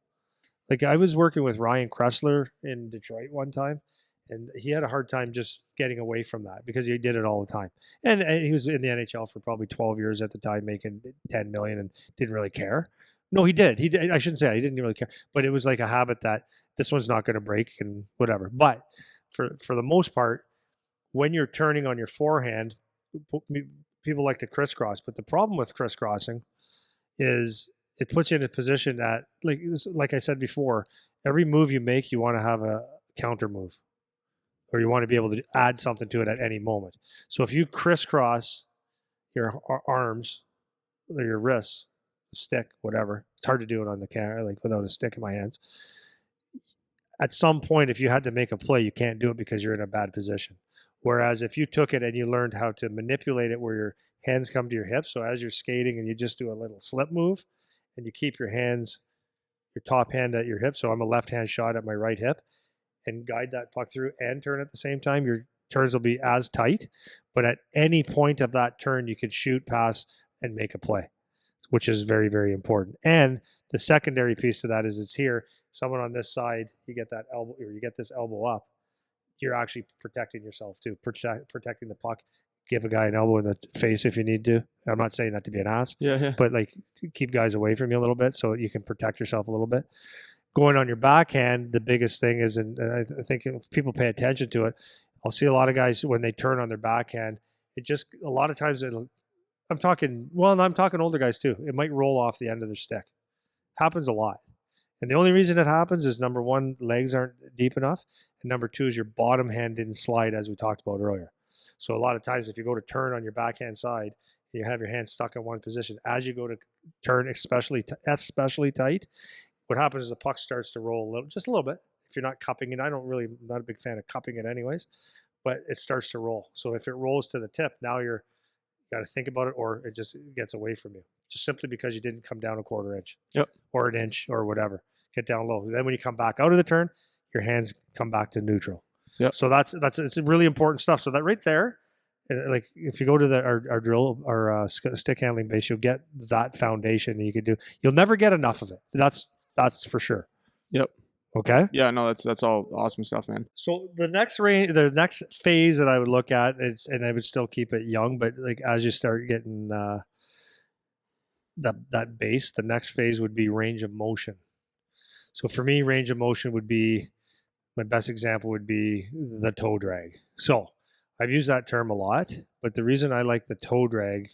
Like I was working with Ryan Kressler in Detroit one time, and he had a hard time just getting away from that because he did it all the time. And he was in the NHL for probably 12 years at the time, making $10 million, and didn't really care. No, he did. He did. I shouldn't say he didn't really care, but it was like a habit that this one's not going to break and whatever. But for the most part, when you're turning on your forehand, people like to crisscross. But the problem with crisscrossing is it puts you in a position that, like I said before, every move you make, you want to have a counter move, or you want to be able to add something to it at any moment. So if you crisscross your arms or your wrists, stick, whatever, it's hard to do it on the camera, like without a stick in my hands. At some point, if you had to make a play, you can't do it because you're in a bad position. Whereas if you took it and you learned how to manipulate it where your hands come to your hips, so as you're skating and you just do a little slip move, and you keep your top hand at your hip. So I'm a left-hand shot at my right hip, and guide that puck through and turn at the same time. Your turns will be as tight, but at any point of that turn, you can shoot, pass, and make a play, which is very, very important. And the secondary piece to that is it's here. Someone on this side, you get that elbow, or you get this elbow up, you're actually protecting yourself too, protecting the puck. Give a guy an elbow in the face if you need to. I'm not saying that to be an ass, but like keep guys away from you a little bit so you can protect yourself a little bit. Going on your backhand, the biggest thing is, and I think if people pay attention to it, I'll see a lot of guys when they turn on their backhand, it just, a lot of times I'm talking older guys too. It might roll off the end of their stick. Happens a lot. And the only reason it happens is, number one, legs aren't deep enough. And number two is your bottom hand didn't slide, as we talked about earlier. So a lot of times if you go to turn on your backhand side, you have your hand stuck in one position. As you go to turn, especially tight, what happens is the puck starts to roll just a little bit. If you're not cupping it, I'm not a big fan of cupping it anyways, but it starts to roll. So if it rolls to the tip, now you got to think about it, or it just gets away from you, just simply because you didn't come down a quarter inch or an inch or whatever. Get down low. Then when you come back out of the turn, your hands come back to neutral. So it's really important stuff. So that right there, like if you go to our drill, our stick handling base, you'll get that foundation that you could do. You'll never get enough of it. That's for sure.
Yep.
Okay.
Yeah. No, that's all awesome stuff, man.
So the next phase that I would look at is, and I would still keep it young, but like as you start getting that base, the next phase would be range of motion. So for me, range of motion would be, my best example would be the toe drag. So I've used that term a lot, but the reason I like the toe drag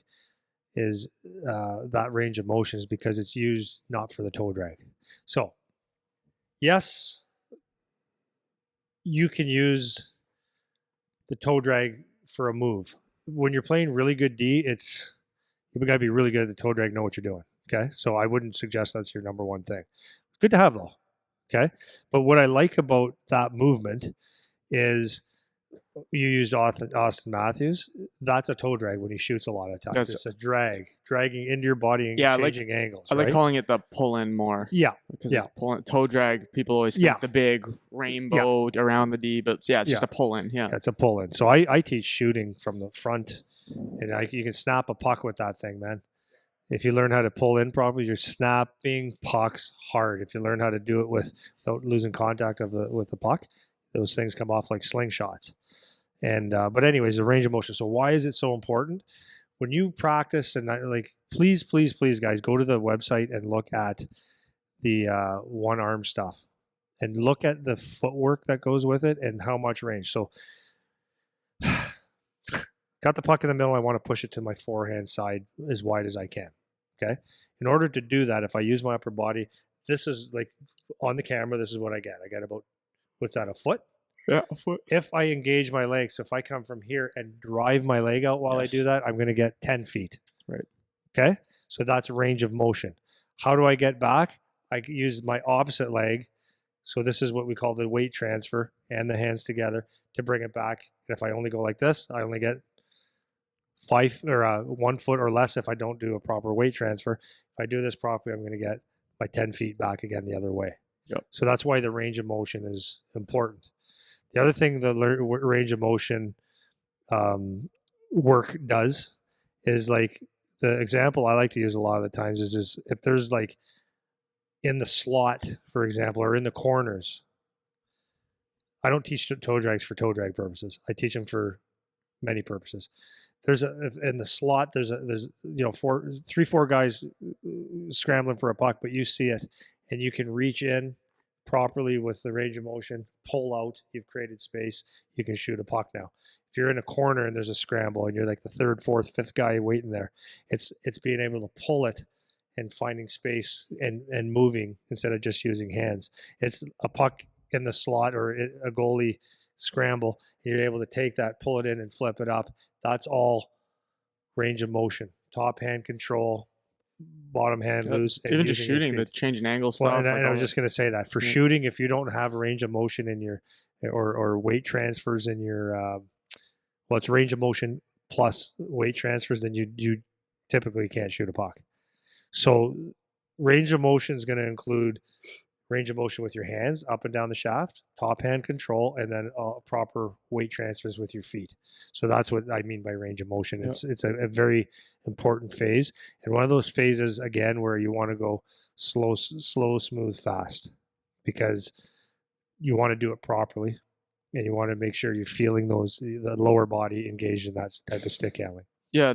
is that range of motion is because it's used not for the toe drag. So yes, you can use the toe drag for a move. When you're playing really good D, you've got to be really good at the toe drag, know what you're doing. Okay. So I wouldn't suggest that's your number one thing. Good to have though. Okay. But what I like about that movement is you used Austin Matthews. That's a toe drag when he shoots a lot of times. It's a dragging into your body and changing angles.
I like calling it the pull in more.
Yeah.
Because it's toe drag. People always think the big rainbow around the D, but it's just a pull in. Yeah.
It's a pull in. So I teach shooting from the front, and you can snap a puck with that thing, man. If you learn how to pull in properly, you're snapping pucks hard. If you learn how to do it without losing contact with the puck, those things come off like slingshots. And but anyways, the range of motion. So why is it so important? When you practice, and please, guys, go to the website and look at the one arm stuff, and look at the footwork that goes with it and how much range. So got the puck in the middle. I want to push it to my forehand side as wide as I can. Okay. In order to do that, if I use my upper body, this is like on the camera, this is what I get. I get about, what's that, a foot?
Yeah, a foot.
If I engage my legs, so if I come from here and drive my leg out while I do that, I'm going to get 10 feet.
Right.
Okay. So that's range of motion. How do I get back? I use my opposite leg. So this is what we call the weight transfer, and the hands together to bring it back. And if I only go like this, I only get 1 foot or less if I don't do a proper weight transfer. If I do this properly, I'm going to get my 10 feet back again the other way.
Yep.
So that's why the range of motion is important. The other thing the range of motion work does is, like, the example I like to use a lot of the times is if there's like in the slot, for example, or in the corners. I don't teach toe drags for toe drag purposes. I teach them for many purposes. In the slot, there's 3-4 guys scrambling for a puck, but you see it and you can reach in properly with the range of motion, pull out, you've created space, you can shoot a puck now. If you're in a corner and there's a scramble and you're like the 3rd, 4th, 5th guy waiting there, it's being able to pull it and finding space and moving instead of just using hands. It's a puck in the slot or a goalie scramble, and you're able to take that, pull it in and flip it up. That's all range of motion. Top hand control, bottom hand loose.
Even just shooting, the changing angle stuff.
Well, and I was just going to say that for shooting, if you don't have range of motion in your or weight transfers in your it's range of motion plus weight transfers, then you typically can't shoot a puck. So range of motion is going to include range of motion with your hands up and down the shaft, top hand control, and then proper weight transfers with your feet. So that's what I mean by range of motion. It's a very important phase, and one of those phases again where you want to go slow, smooth, fast, because you want to do it properly, and you want to make sure you're feeling the lower body engaged in that type of stick handling.
Yeah,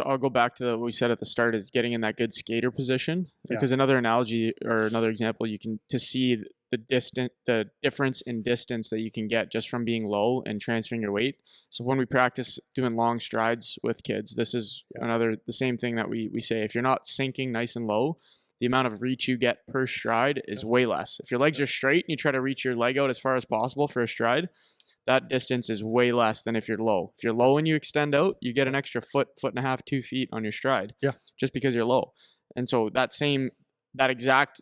I'll go back to what we said at the start, is getting in that good skater position. Because another analogy or another example, to see the difference in distance that you can get just from being low and transferring your weight. So when we practice doing long strides with kids, this is the same thing that we say. If you're not sinking nice and low, the amount of reach you get per stride is way less. If your legs are straight and you try to reach your leg out as far as possible for a stride, that distance is way less than if you're low. If you're low and you extend out, you get an extra foot and a half, 2 feet on your stride. Yeah. Just because you're low. And so that exact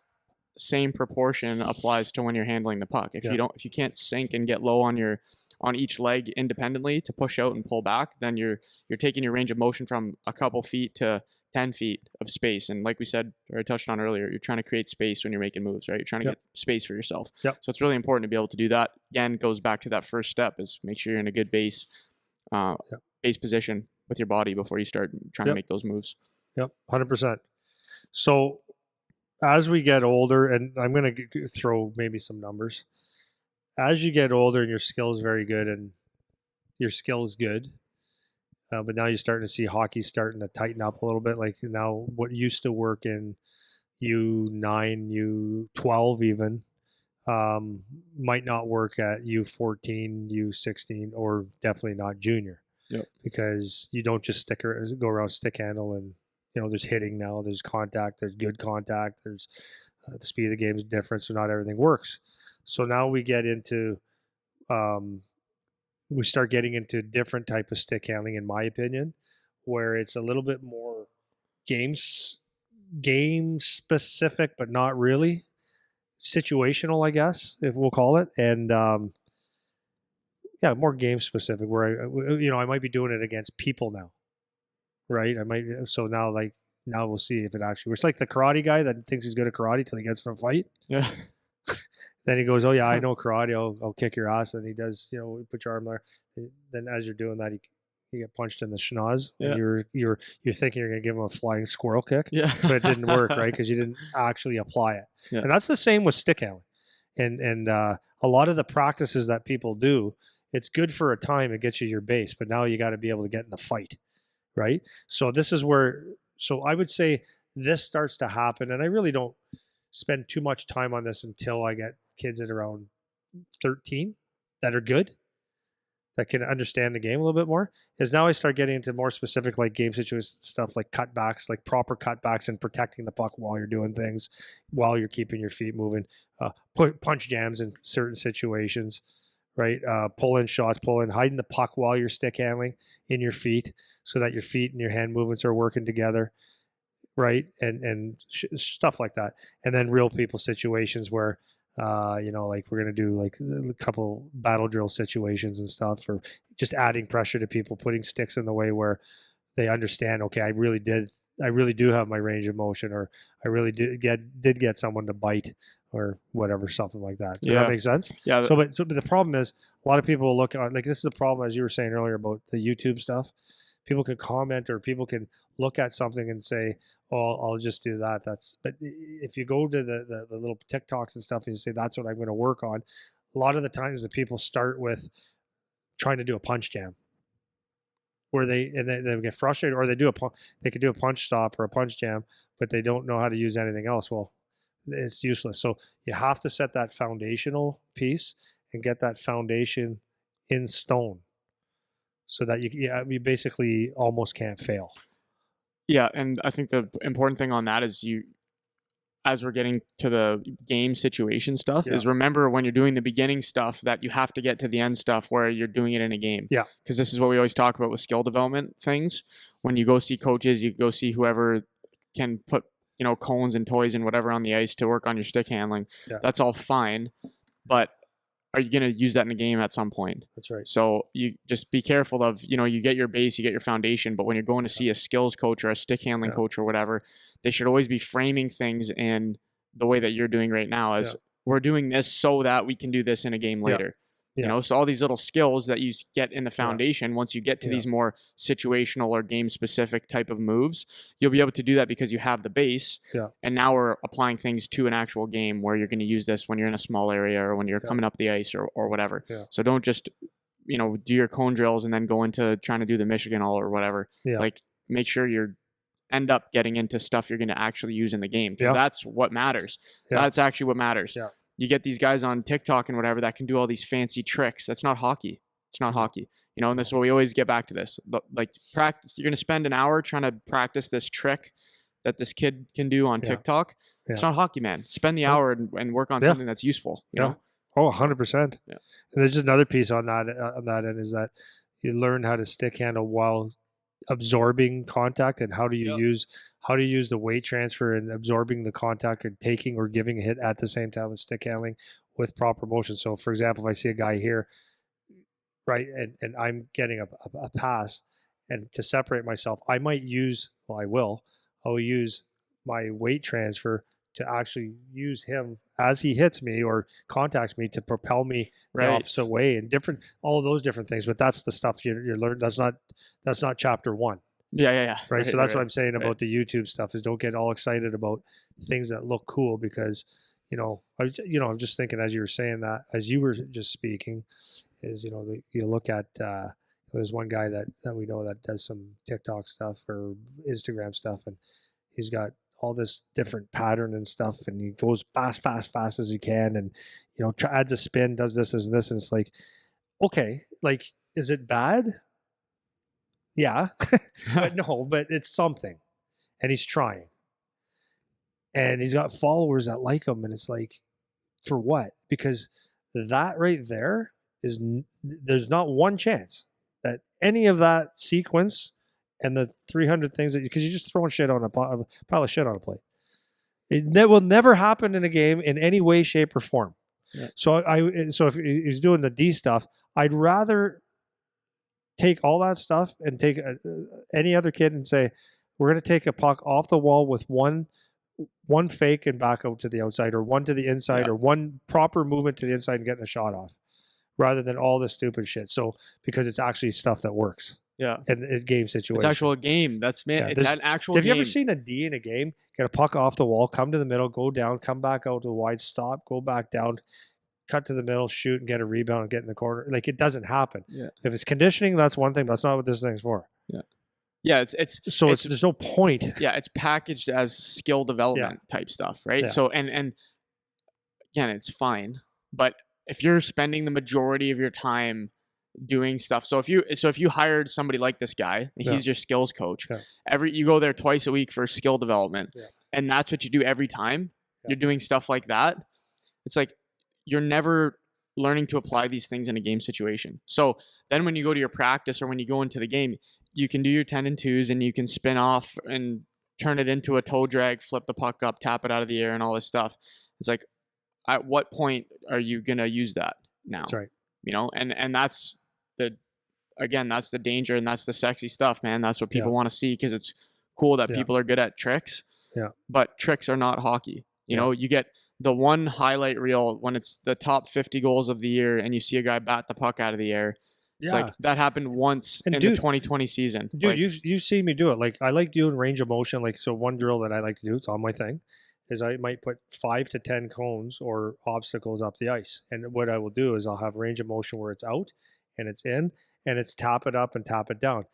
same proportion applies to when you're handling the puck. If you can't sink and get low on each leg independently to push out and pull back, then you're taking your range of motion from a couple feet to 10 feet of space. And like we said, or I touched on earlier, you're trying to create space when you're making moves, right? You're trying to get space for yourself. So it's really important to be able to do that. Again, goes back to that first step, is make sure you're in a good base position with your body before you start trying to make those moves. Yep,
100%. So as we get older, and I'm going to throw maybe some numbers. As you get older and your skill is very good and your skill is good, but now you're starting to see hockey starting to tighten up a little bit. Like now what used to work in U9, U12 even, might not work at U14, U16, or definitely not junior. Yep. Because you don't just go around stick handle and there's hitting now, there's contact, there's good contact, there's the speed of the game is different, so not everything works. So now we get into we start getting into different type of stick handling, in my opinion, where it's a little bit more game specific, but not really situational, I guess, if we'll call it. And yeah, more game specific, where I might be doing it against people now, right? I might. So now, like, now we'll see if it actually works. Like the karate guy that thinks he's good at karate till he gets in a fight.
Yeah.
Then he goes, "Oh yeah, I know karate. I'll kick your ass." And he does, put your arm there. Then as you're doing that, you get punched in the schnoz.
Yeah.
And you're thinking you're gonna give him a flying squirrel kick,
Yeah.
but it didn't work, right? Because you didn't actually apply it.
Yeah.
And that's the same with stick handling. And a lot of the practices that people do, it's good for a time. It gets you your base, but now you got to be able to get in the fight, right? So this is where. So I would say this starts to happen, and I really don't spend too much time on this until I get kids at around 13 that are good, that can understand the game a little bit more. Is now I start getting into more specific, like game situation stuff, like cutbacks, like proper cutbacks and protecting the puck while you're doing things, while you're keeping your feet moving, put punch jams in certain situations, right? Pull in shots, hiding the puck while you're stick handling in your feet, so that your feet and your hand movements are working together, right? And stuff like that. And then real people situations where, like we're going to do like a couple battle drill situations and stuff, or just adding pressure to people, putting sticks in the way where they understand, okay, I really do have my range of motion, or I really did get someone to bite, or whatever, something like that. Does that make sense?
Yeah.
So but the problem is, a lot of people will look at, like, this is the problem, as you were saying earlier about the YouTube stuff. People can comment, or people can look at something and say, "Oh, I'll just do that." But if you go to the little TikToks and stuff and you say, "That's what I'm going to work on," a lot of the times the people start with trying to do a punch jam, where they get frustrated, or they could do a punch stop or a punch jam, but they don't know how to use anything else. Well, it's useless. So you have to set that foundational piece and get that foundation in stone, so that you basically almost can't fail.
Yeah, and I think the important thing on that is, as we're getting to the game situation stuff, is remember when you're doing the beginning stuff that you have to get to the end stuff where you're doing it in a game.
Yeah.
Because this is what we always talk about with skill development things. When you go see coaches, you go see whoever can put, cones and toys and whatever on the ice to work on your stick handling.
Yeah.
That's all fine. But are you going to use that in a game at some point?
That's right.
So you just be careful of, you get your base, you get your foundation, but when you're going to see a skills coach or a stick handling coach or whatever, they should always be framing things in the way that you're doing right now, as we're doing this so that we can do this in a game later. So all these little skills that you get in the foundation, once you get to these more situational or game specific type of moves, you'll be able to do that because you have the base.
Yeah.
And now we're applying things to an actual game where you're going to use this when you're in a small area, or when you're coming up the ice, or whatever.
Yeah.
So don't just, do your cone drills and then go into trying to do the Michigan all or whatever.
Yeah.
Like, make sure you're end up getting into stuff you're going to actually use in the game, because that's what matters.
Yeah.
That's actually what matters.
Yeah.
You get these guys on TikTok and whatever that can do all these fancy tricks. That's not hockey. It's not hockey. And this is what we always get back to this. Like, practice. You're going to spend an hour trying to practice this trick that this kid can do on TikTok. It's not hockey, man. Spend the hour and work on something that's useful. You know?
Oh, 100%.
Yeah.
And there's just another piece on that end, is that you learn how to stick handle while absorbing contact, and how do you use the weight transfer and absorbing the contact, and taking or giving a hit at the same time with stick handling with proper motion. So for example, if I see a guy here, right, and I'm getting a pass, and to separate myself, I might use, I'll use my weight transfer to actually use him as he hits me or contacts me to propel me the opposite way, and all those different things. But that's the stuff you learn. That's not chapter one.
Yeah.
Right. So that's what I'm saying about the YouTube stuff, is don't get all excited about things that look cool, because, I'm just thinking, as you were saying that, as you were just speaking, is, you look at, there's one guy that we know that does some TikTok stuff or Instagram stuff, and he's got all this different pattern and stuff, and he goes fast as he can, and, adds a spin, does this and this, and it's like, okay, like, is it bad? Yeah. But it's something. and he's trying, and he's got followers that like him, and it's like, for what? Because that right there is there's not one chance that any of that sequence and the 300 things that because you're just throwing shit on a pile of shit on a plate. It will never happen in a game in any way, shape, or form.
Yeah.
So if he's doing the D stuff, I'd rather take all that stuff and take any other kid and say, we're going to take a puck off the wall with one fake and back out to the outside, or one to the inside, or one proper movement to the inside and getting a shot off, rather than all this stupid shit. So because it's actually stuff that works.
Yeah.
In game situations.
It's actual game. It's an actual
have
game.
Have you ever seen a D in a game? Get a puck off the wall, come to the middle, go down, come back out to the wide, stop, go back down, cut to the middle, shoot and get a rebound and get in the corner. Like, it doesn't happen.
Yeah.
If it's conditioning, that's one thing, but that's not what this thing's for.
Yeah. Yeah,
there's no point.
Yeah, it's packaged as skill development type stuff, right?
Yeah.
So and again, it's fine, but if you're spending the majority of your time doing stuff, so if you hired somebody like this guy, he's your skills coach.
Yeah.
You go there twice a week for skill development, and that's what you do every time. You're doing stuff like that. It's like you're never learning to apply these things in a game situation. So then when you go to your practice or when you go into the game, you can do your 10 and 2s and you can spin off and turn it into a toe drag, flip the puck up, tap it out of the air and all this stuff. It's like, at what point are you going to use that now?
That's right.
You know, and that's that's the danger, and that's the sexy stuff, man. That's what people want to see, because it's cool that people are good at tricks. Yeah. But tricks are not hockey. You know, you get the one highlight reel when it's the top 50 goals of the year and you see a guy bat the puck out of the air. It's like that happened once in the 2020 season.
Dude, you've seen me do it. Like, I like doing range of motion. Like, so one drill that I like to do, it's on my thing, is I might put 5 to 10 cones or obstacles up the ice. And what I will do is I'll have range of motion where it's out and it's in, and it's tap it up and tap it down.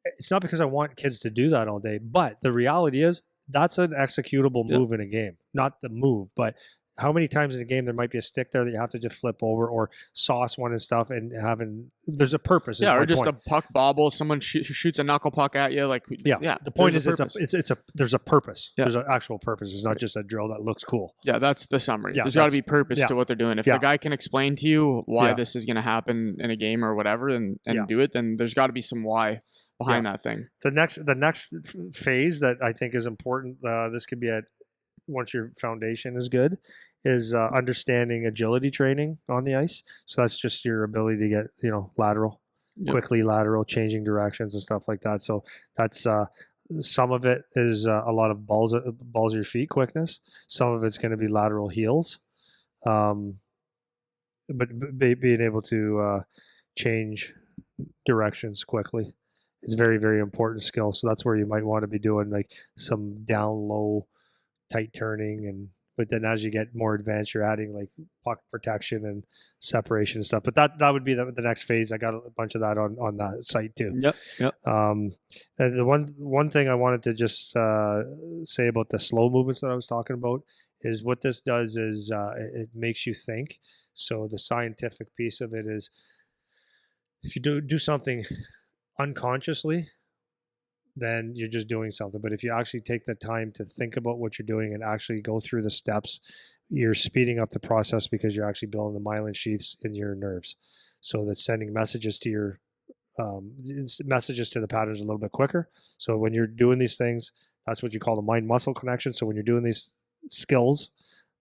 It's not because I want kids to do that all day, but the reality is that's an executable move in a game. Not the move, but how many times in a game there might be a stick there that you have to just flip over or sauce one and stuff, and there's a purpose.
Yeah, or just a puck bobble. Someone shoots a knuckle puck at you. Like,
the point is there's a purpose.
Yeah.
There's an actual purpose. It's not just a drill that looks cool.
Yeah, that's the summary. There's got to be purpose to what they're doing. If the guy can explain to you why this is going to happen in a game or whatever, and do it, then there's got to be some why behind that thing.
The next phase that I think is important, this could be once your foundation is good, is understanding agility training on the ice. So that's just your ability to get, lateral, quickly lateral, changing directions and stuff like that. So that's some of it is a lot of balls of your feet quickness. Some of it's going to be lateral heels, but being able to change directions quickly is very, very important skill. So that's where you might want to be doing like some down low, tight turning, but then as you get more advanced, you're adding like puck protection and separation and stuff. But that would be the next phase. I got a bunch of that on that site too.
Yep.
And the one thing I wanted to just say about the slow movements that I was talking about is what this does is it makes you think. So the scientific piece of it is, if you do something unconsciously, then you're just doing something. But if you actually take the time to think about what you're doing and actually go through the steps, you're speeding up the process, because you're actually building the myelin sheaths in your nerves. So that's sending messages to your messages to the patterns a little bit quicker. So when you're doing these things, that's what you call the mind-muscle connection. So when you're doing these skills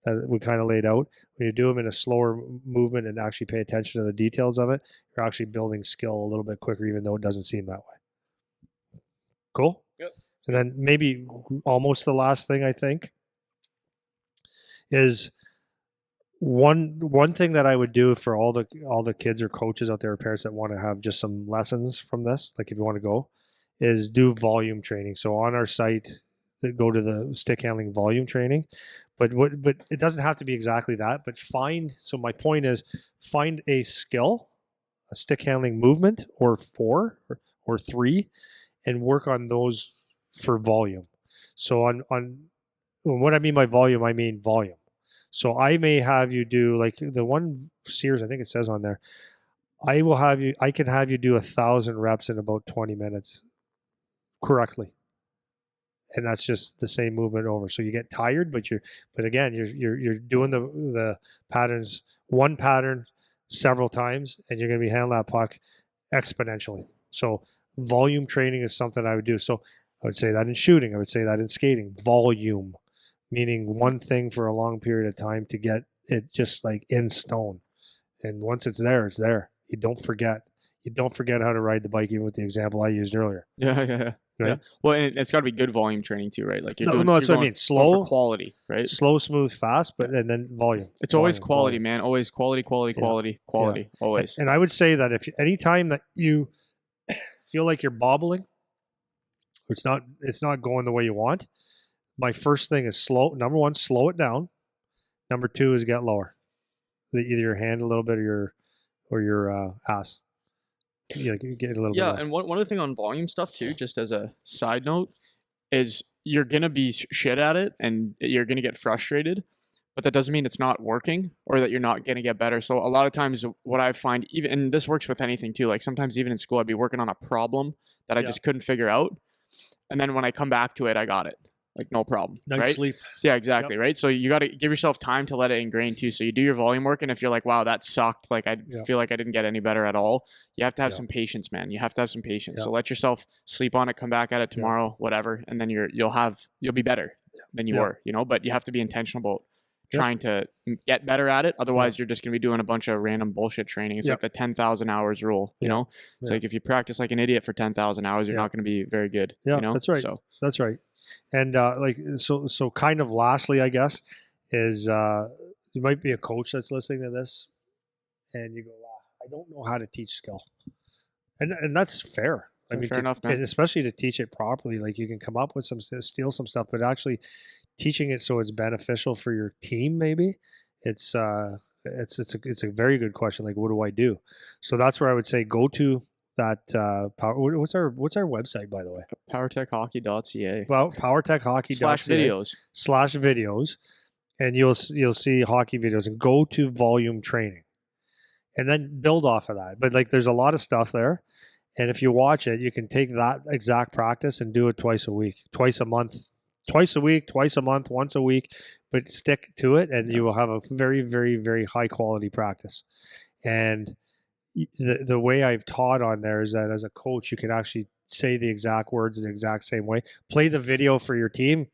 that we kind of laid out, when you do them in a slower movement and actually pay attention to the details of it, you're actually building skill a little bit quicker, even though it doesn't seem that way. Cool.
Yep.
And then maybe almost the last thing I think is one thing that I would do for all the kids or coaches out there, or parents that want to have just some lessons from this, like if you want to go, is do volume training. So on our site, go to the stick handling volume training, but it doesn't have to be exactly that. But my point is, find a skill, a stick handling movement, or 4 or 3. And work on those for volume. So on what I mean by volume, I mean volume. So I may have you do, like the one Sears, I think it says on there, I can have you do 1,000 reps in about 20 minutes correctly. and that's just the same movement over. So you get tired, but again, you're doing the patterns, one pattern several times, and you're going to be handling that puck exponentially. So volume training is something I would do. So I would say that in shooting, I would say that in skating. Volume, meaning one thing for a long period of time to get it just like in stone. And once it's there, it's there. You don't forget. You don't forget how to ride the bike, even with the example I used earlier.
Yeah.
Right?
Yeah. Well, and it's got to be good volume training too, right? Like
No, that's what I mean.
going
Slow,
for quality, right?
slow, smooth, fast, but and then volume.
It's always
Volume,
quality,
volume.
man. Always quality, always.
And I would say that if anytime that you feel like you're bobbling, or it's not going the way you want, my first thing is slow. Number one, slow it down. Number two is get lower. Either your hand a little bit or your ass. You get a little bit.
Yeah,
lower.
and one other thing on volume stuff too, just as a side note, is you're gonna be shit at it and you're gonna get frustrated, but that doesn't mean it's not working or that you're not gonna get better. So a lot of times, what I find, even and this works with anything too. Like sometimes even in school, I'd be working on a problem that I just couldn't figure out, and then when I come back to it, I got it. Like no problem.
Night
right?
sleep.
So, yeah, exactly. Right. So you got to give yourself time to let it ingrain too. So you do your volume work, and if you're like, wow, that sucked, like I feel like I didn't get any better at all, you have to have some patience, man. You have to have some patience. So let yourself sleep on it, come back at it tomorrow, whatever, and then you'll be better than you were, you know. But you have to be intentional about trying to get better at it. Otherwise, you're just gonna be doing a bunch of random bullshit training. It's like the 10,000 hours rule, you know. It's like if you practice like an idiot for 10,000 hours, you're not gonna be very good.
Yeah,
you know?
that's right.
So
that's right. And so kind of lastly, I guess, is you might be a coach that's listening to this, and you go, "Wow, I don't know how to teach skill," and that's fair. I mean,
fair enough, man.
and especially to teach it properly. Like you can come up with steal some stuff, but actually teaching it so it's beneficial for your team, maybe it's a very good question. Like, what do I do? So that's where I would say go to that what's our website, by the way?
PowerTechHockey.ca.
Well, PowerTechHockey.ca /videos, and you'll see hockey videos, and go to volume training, and then build off of that. But like, there's a lot of stuff there, and if you watch it, you can take that exact practice and do it twice a week, twice a month, twice a week, twice a month, once a week, but stick to it, and you will have a very, very, very high quality practice. And the way I've taught on there is that as a coach, you can actually say the exact words the exact same way. Play the video for your team,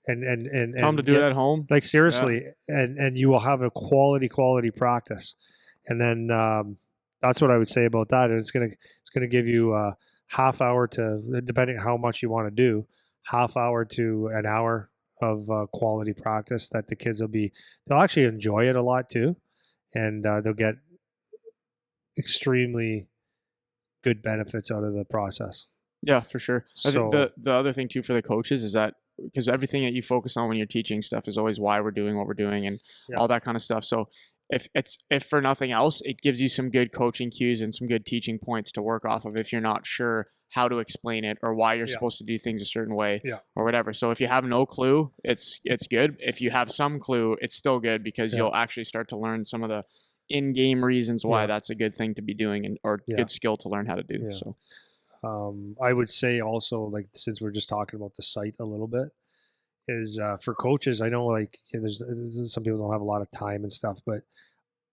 and
tell them to do it at home.
Like seriously, and you will have a quality practice. And then that's what I would say about that. And it's gonna give you a half hour to, depending on how much you want to do, half hour to an hour of quality practice that the kids they'll actually enjoy it a lot too, and they'll get extremely good benefits out of the process.
Yeah, for sure.
So,
I think the other thing too for the coaches is that, because everything that you focus on when you're teaching stuff is always why we're doing what we're doing and all that kind of stuff. So if for nothing else, it gives you some good coaching cues and some good teaching points to work off of if you're not sure how to explain it or why you're supposed to do things a certain way or whatever. So if you have no clue, it's good. If you have some clue, it's still good, because you'll actually start to learn some of the in-game reasons why that's a good thing to be doing, or good skill to learn how to do. So
I would say also, like, since we're just talking about the site a little bit, is for coaches, I know like there's some people don't have a lot of time and stuff, but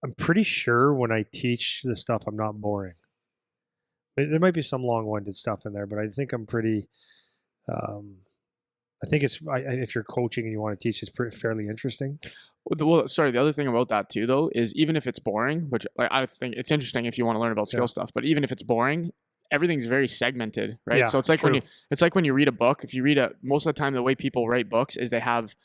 I'm pretty sure when I teach this stuff, I'm not boring. There might be some long-winded stuff in there, but I think I'm pretty I think if you're coaching and you want to teach, it's fairly interesting.
Well, sorry. The other thing about that too, though, is even if it's boring, which I think it's interesting if you want to learn about skill stuff, but even if it's boring, everything's very segmented, right? So it's like when you read a book. If you read most of the time, the way people write books is they have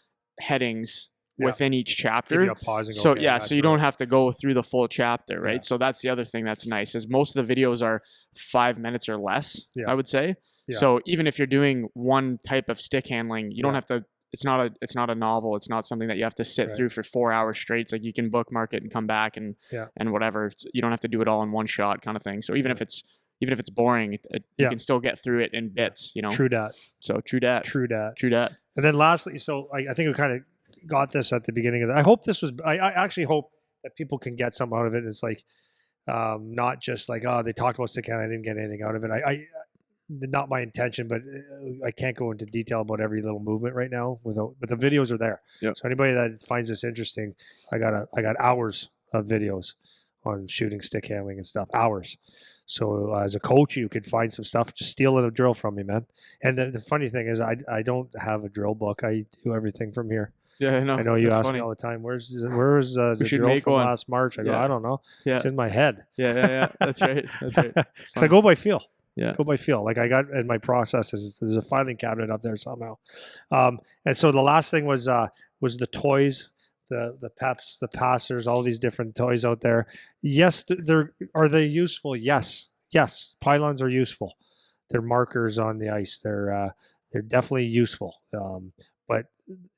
headings within each chapter. So so you don't have to go through the full chapter, right? So that's the other thing that's nice, is most of the videos are 5 minutes or less, I would say. So even if you're doing one type of stick handling, you don't have to. It's not a novel. It's not something that you have to sit through for 4 hours straight. It's like you can bookmark it and come back and whatever. You don't have to do it all in one shot, kind of thing. So even if it's boring, you can still get through it in bits. You know.
True dat.
So true dat.
And then lastly, so I think we kind of got this at the beginning of that. I hope this was. I actually hope that people can get some out of it. It's like not just like, oh, they talked about stick handling, I didn't get anything out of it. not my intention, but I can't go into detail about every little movement right now. But the videos are there.
Yep.
So anybody that finds this interesting, I got hours of videos on shooting, stick handling, and stuff. Hours. So as a coach, you could find some stuff. Just steal a drill from me, man. And the funny thing is, I don't have a drill book. I do everything from here.
Yeah, I know.
I know you ask
funny.
me all the time, where's the drill from last March? I go, I don't know.
Yeah.
It's in my head.
Yeah. That's right. That's right.
So I go by feel.
Yeah.
Go by feel. Like I got in my processes, there's a filing cabinet up there somehow. And so the last thing was the toys, the peps, the passers, all these different toys out there. Yes, are they useful? Yes. Pylons are useful. They're markers on the ice. They're definitely useful. But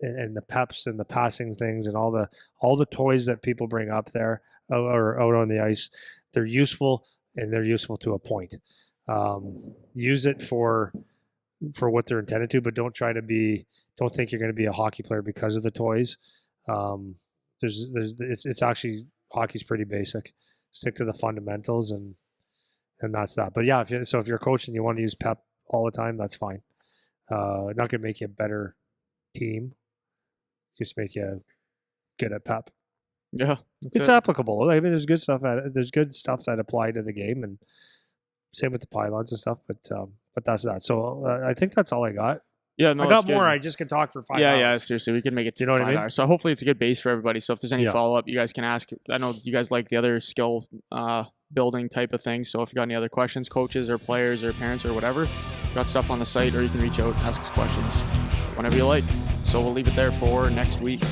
and the peps and the passing things and all the toys that people bring up there or out on the ice, they're useful, and they're useful to a point. Use it for what they're intended to, but don't think you're going to be a hockey player because of the toys. It's actually, hockey's pretty basic. Stick to the fundamentals, and that's that. But yeah, if you're a coach and you want to use pep all the time, that's fine. Not going to make you a better team, just make you good at pep.
Yeah,
it's applicable. I mean, there's good stuff that apply to the game, and same with the pylons and stuff. But that's that. So I think that's all I got.
Yeah, no,
I got more. I just can talk for 5 hours.
Yeah, seriously, we can make it.
You know what I mean?
Hours. So hopefully it's a good base for everybody. So if there's any follow up, you guys can ask. I know you guys like the other skill building type of things. So if you got any other questions, coaches or players or parents or whatever, got stuff on the site, or you can reach out, ask us questions whenever you like. So we'll leave it there for next week.